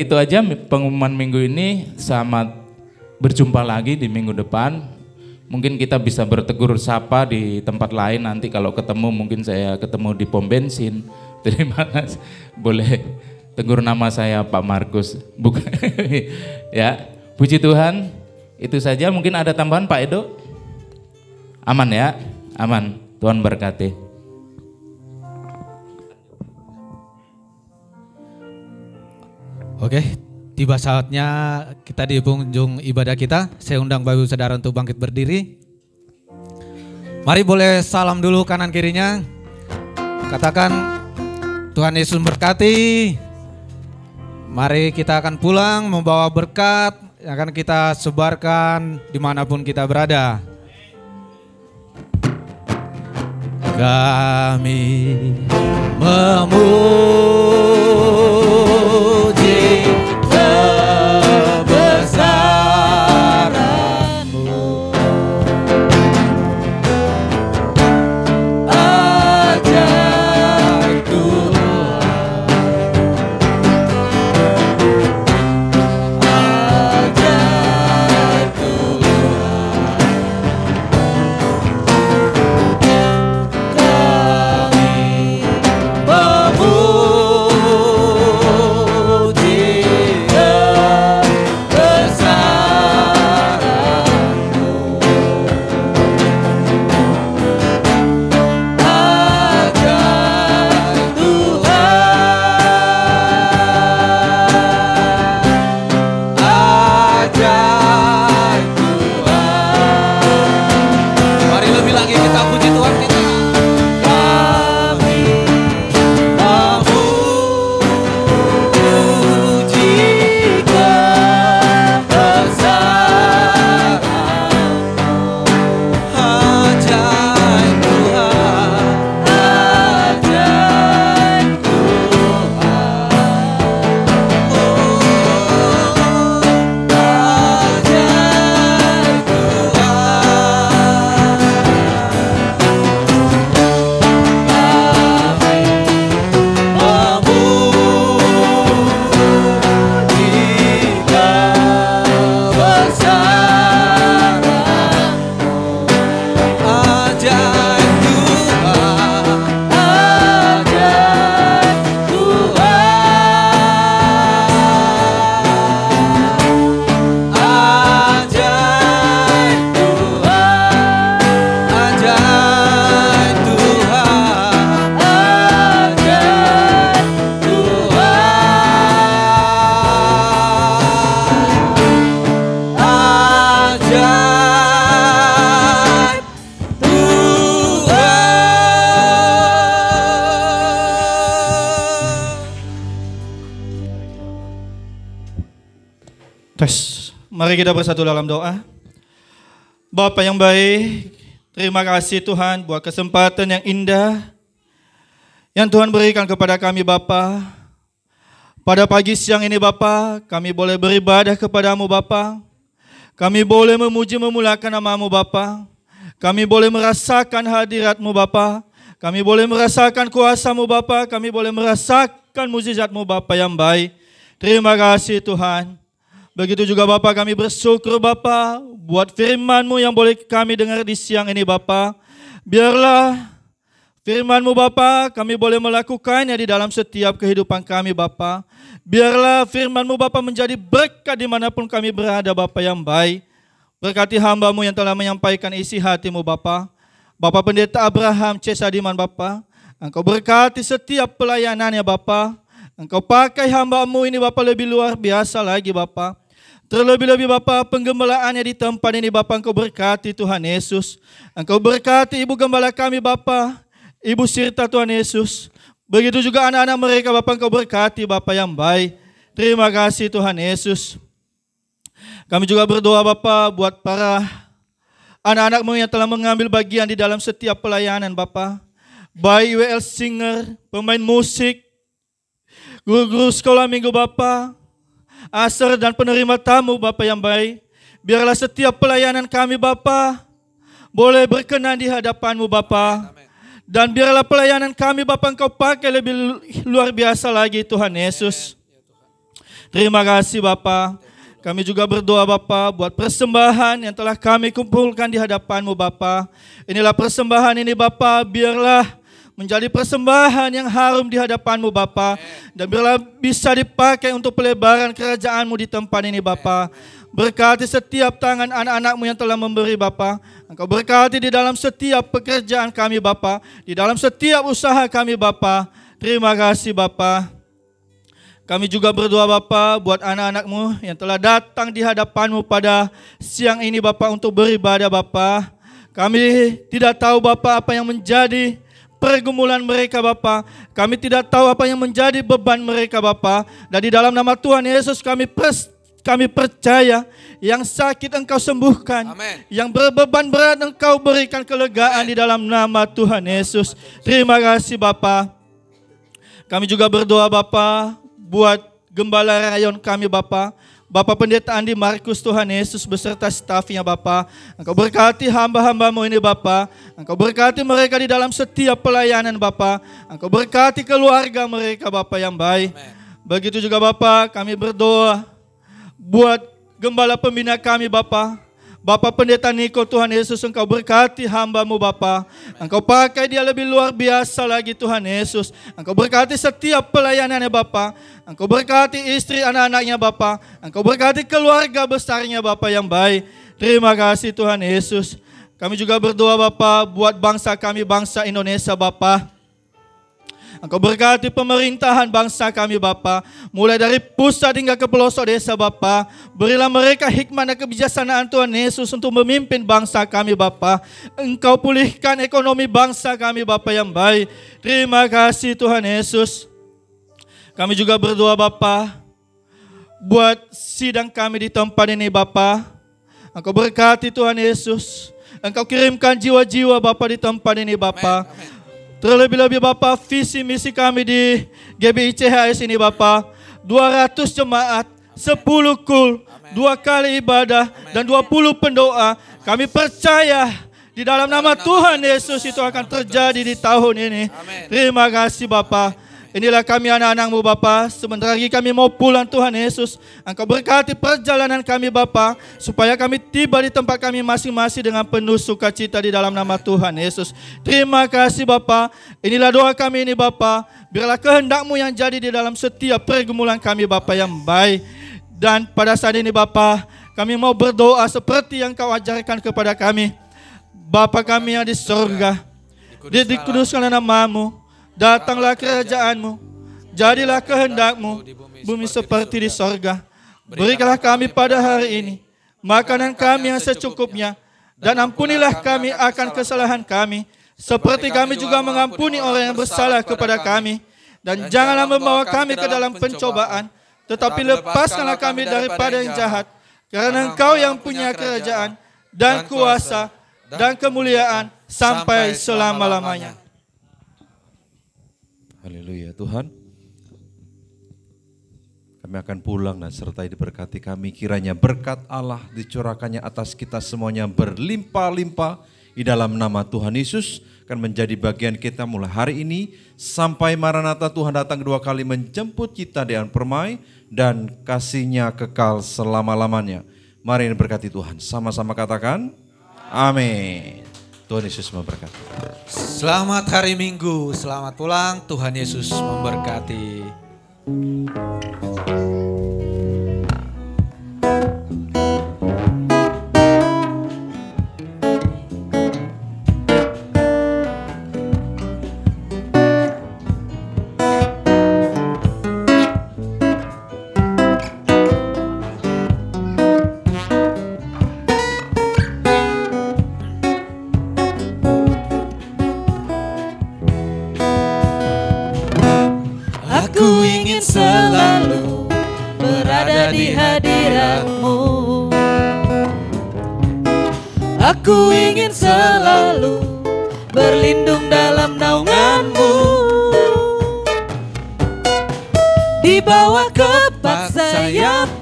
Itu aja pengumuman minggu ini. Selamat berjumpa lagi di minggu depan. Mungkin kita bisa bertegur sapa di tempat lain nanti kalau ketemu, mungkin saya ketemu di pom bensin. Terima kasih. Boleh tegur nama saya Pak Markus. Bukan. Ya. Puji Tuhan, itu saja. Mungkin ada tambahan Pak Edo? Aman ya? Aman. Tuhan berkati. Oke, tiba saatnya kita di penghujung ibadah kita. Saya undang Bapak Ibu Saudara untuk bangkit berdiri. Mari boleh salam dulu kanan kirinya. Katakan, Tuhan Yesus berkati. Mari kita akan pulang membawa berkat yang akan kita sebarkan dimanapun kita berada. Kami memuji kebesaran-Mu, ajaib Tuhan, ajaib Tuhan. Mari kita bersatu dalam doa. Bapa yang baik, terima kasih Tuhan buat kesempatan yang indah yang Tuhan berikan kepada kami Bapa. Pada pagi siang ini Bapa, kami boleh beribadah kepadamu Bapa. Kami boleh memuji memuliakan nama-Mu Bapa. Kami boleh merasakan hadirat-Mu Bapa. Kami boleh merasakan kuasa-Mu Bapa. Kami boleh merasakan mukjizat-Mu Bapa yang baik. Terima kasih Tuhan. Begitu juga Bapa, kami bersyukur Bapa buat firman-Mu yang boleh kami dengar di siang ini Bapa. Biarlah firman-Mu Bapa kami boleh melakukannya di dalam setiap kehidupan kami Bapa. Biarlah firman-Mu Bapa menjadi berkat dimanapun kami berada Bapa yang baik. Berkati hamba-Mu yang telah menyampaikan isi hati-Mu Bapa. Bapa Pendeta Abraham C. Sadiman Bapa, Engkau berkati setiap pelayanannya Bapa. Engkau pakai hamba-Mu ini Bapa lebih luar biasa lagi Bapa. Terlebih-lebih Bapa, penggembalaannya di tempat ini Bapa, Engkau berkati Tuhan Yesus. Engkau berkati Ibu Gembala kami Bapa, Ibu Sirta Tuhan Yesus. Begitu juga anak-anak mereka Bapa, Engkau berkati Bapa yang baik. Terima kasih Tuhan Yesus. Kami juga berdoa Bapa buat para anak-anak-Mu yang telah mengambil bagian di dalam setiap pelayanan Bapa. Baik WL Singer, pemain musik, guru-guru sekolah minggu Bapa, Aser dan penerima tamu Bapa yang baik. Biarlah setiap pelayanan kami Bapa boleh berkenan di hadapan-Mu Bapa. Dan biarlah pelayanan kami Bapa Engkau pakai lebih luar biasa lagi Tuhan Yesus. Terima kasih Bapa. Kami juga berdoa Bapa buat persembahan yang telah kami kumpulkan di hadapan-Mu Bapa. Inilah persembahan ini Bapa, biarlah menjadi persembahan yang harum di hadapan-Mu Bapa. Dan biarlah bisa dipakai untuk pelebaran kerajaan-Mu di tempat ini Bapa. Berkati setiap tangan anak-anak-Mu yang telah memberi Bapa. Engkau berkati di dalam setiap pekerjaan kami Bapa. Di dalam setiap usaha kami Bapa. Terima kasih Bapa. Kami juga berdoa Bapa buat anak-anak-Mu yang telah datang di hadapan-Mu pada siang ini Bapa untuk beribadah Bapa. Kami tidak tahu Bapa apa yang menjadi pergumulan mereka Bapa. Kami tidak tahu apa yang menjadi beban mereka Bapa. Dan di dalam nama Tuhan Yesus kami percaya yang sakit Engkau sembuhkan. Amen. Yang berbeban berat Engkau berikan kelegaan di dalam nama Tuhan Yesus. Terima kasih Bapa. Kami juga berdoa Bapa buat gembala rayon kami Bapa. Bapak Pendeta Andi Markus Tuhan Yesus beserta stafnya Bapa. Engkau berkati hamba-hamba-Mu ini Bapa. Engkau berkati mereka di dalam setiap pelayanan Bapa. Engkau berkati keluarga mereka Bapa yang baik. Amen. Begitu juga Bapa kami berdoa buat gembala pembina kami Bapa. Bapak Pendeta Niko Tuhan Yesus Engkau berkati hamba-Mu Bapa. Engkau pakai dia lebih luar biasa lagi Tuhan Yesus. Engkau berkati setiap pelayanannya Bapa. Engkau berkati istri anak-anaknya Bapa. Engkau berkati keluarga besarnya Bapa yang baik. Terima kasih Tuhan Yesus. Kami juga berdoa Bapa buat bangsa kami, bangsa Indonesia Bapa. Engkau berkati pemerintahan bangsa kami Bapa, mulai dari pusat hingga ke pelosok desa Bapa. Berilah mereka hikmat dan kebijaksanaan Tuhan Yesus untuk memimpin bangsa kami Bapa. Engkau pulihkan ekonomi bangsa kami Bapa yang baik. Terima kasih Tuhan Yesus. Kami juga berdoa Bapa buat sidang kami di tempat ini Bapa. Engkau berkati Tuhan Yesus. Engkau kirimkan jiwa-jiwa Bapa di tempat ini Bapa. Amen. Terlebih-lebih Bapa, visi misi kami di GBICHS ini Bapa, 200 jemaat, 10 kul, 2 kali ibadah, dan 20 pendoa. Kami percaya di dalam nama Tuhan Yesus itu akan terjadi di tahun ini. Terima kasih Bapa. Inilah kami anak-anak-Mu Bapa. Sebentar lagi kami mau pulang Tuhan Yesus. Engkau berkati perjalanan kami Bapa, supaya kami tiba di tempat kami masing-masing dengan penuh sukacita di dalam nama Tuhan Yesus. Terima kasih Bapa. Inilah doa kami ini Bapa. Biarlah kehendak-Mu yang jadi di dalam setiap pergumulan kami Bapa yang baik. Dan pada saat ini Bapa, kami mau berdoa seperti yang Kau ajarkan kepada kami. Bapa kami yang di surga, dikuduskanlah nama-Mu. Datanglah kerajaan-Mu, jadilah kehendak-Mu, bumi seperti di sorga. Berikanlah kami pada hari ini makanan kami yang secukupnya, dan ampunilah kami akan kesalahan kami, seperti kami juga mengampuni orang yang bersalah kepada kami. Dan janganlah membawa kami ke dalam pencobaan, tetapi lepaskanlah kami daripada yang jahat. Karena Engkau yang punya kerajaan, dan kuasa, dan kemuliaan, sampai selama-lamanya. Haleluya Tuhan. Kami akan pulang dan sertai diberkati kami. Kiranya berkat Allah dicurahkannya atas kita semuanya berlimpah-limpah di dalam nama Tuhan Yesus. Akan menjadi bagian kita mulai hari ini sampai Maranatha Tuhan datang kedua kali menjemput kita di awan permai dan kasih-Nya kekal selama-lamanya. Mari berkati Tuhan. Sama-sama katakan amin. Tuhan Yesus memberkati. Selamat hari Minggu, selamat pulang. Tuhan Yesus memberkati. Aku ingin selalu berada di hadirat-Mu. Aku ingin selalu berlindung dalam naungan-Mu. Di bawah kepak sayap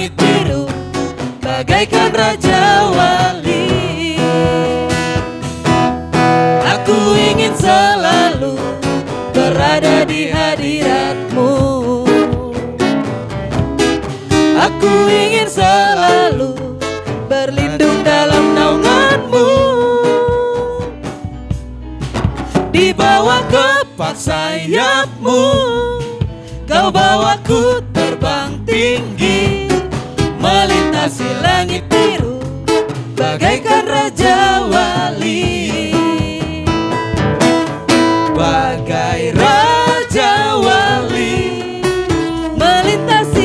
langit biru, bagaikan Raja Wali. Aku ingin selalu berada di hadirat-Mu. Aku ingin selalu berlindung dalam naungan-Mu. Di bawah kepak sayap-Mu, Kau bawaku terbang tinggi, melintasi langit biru, bagaikan Raja Wali. Bagai Raja Wali, melintasi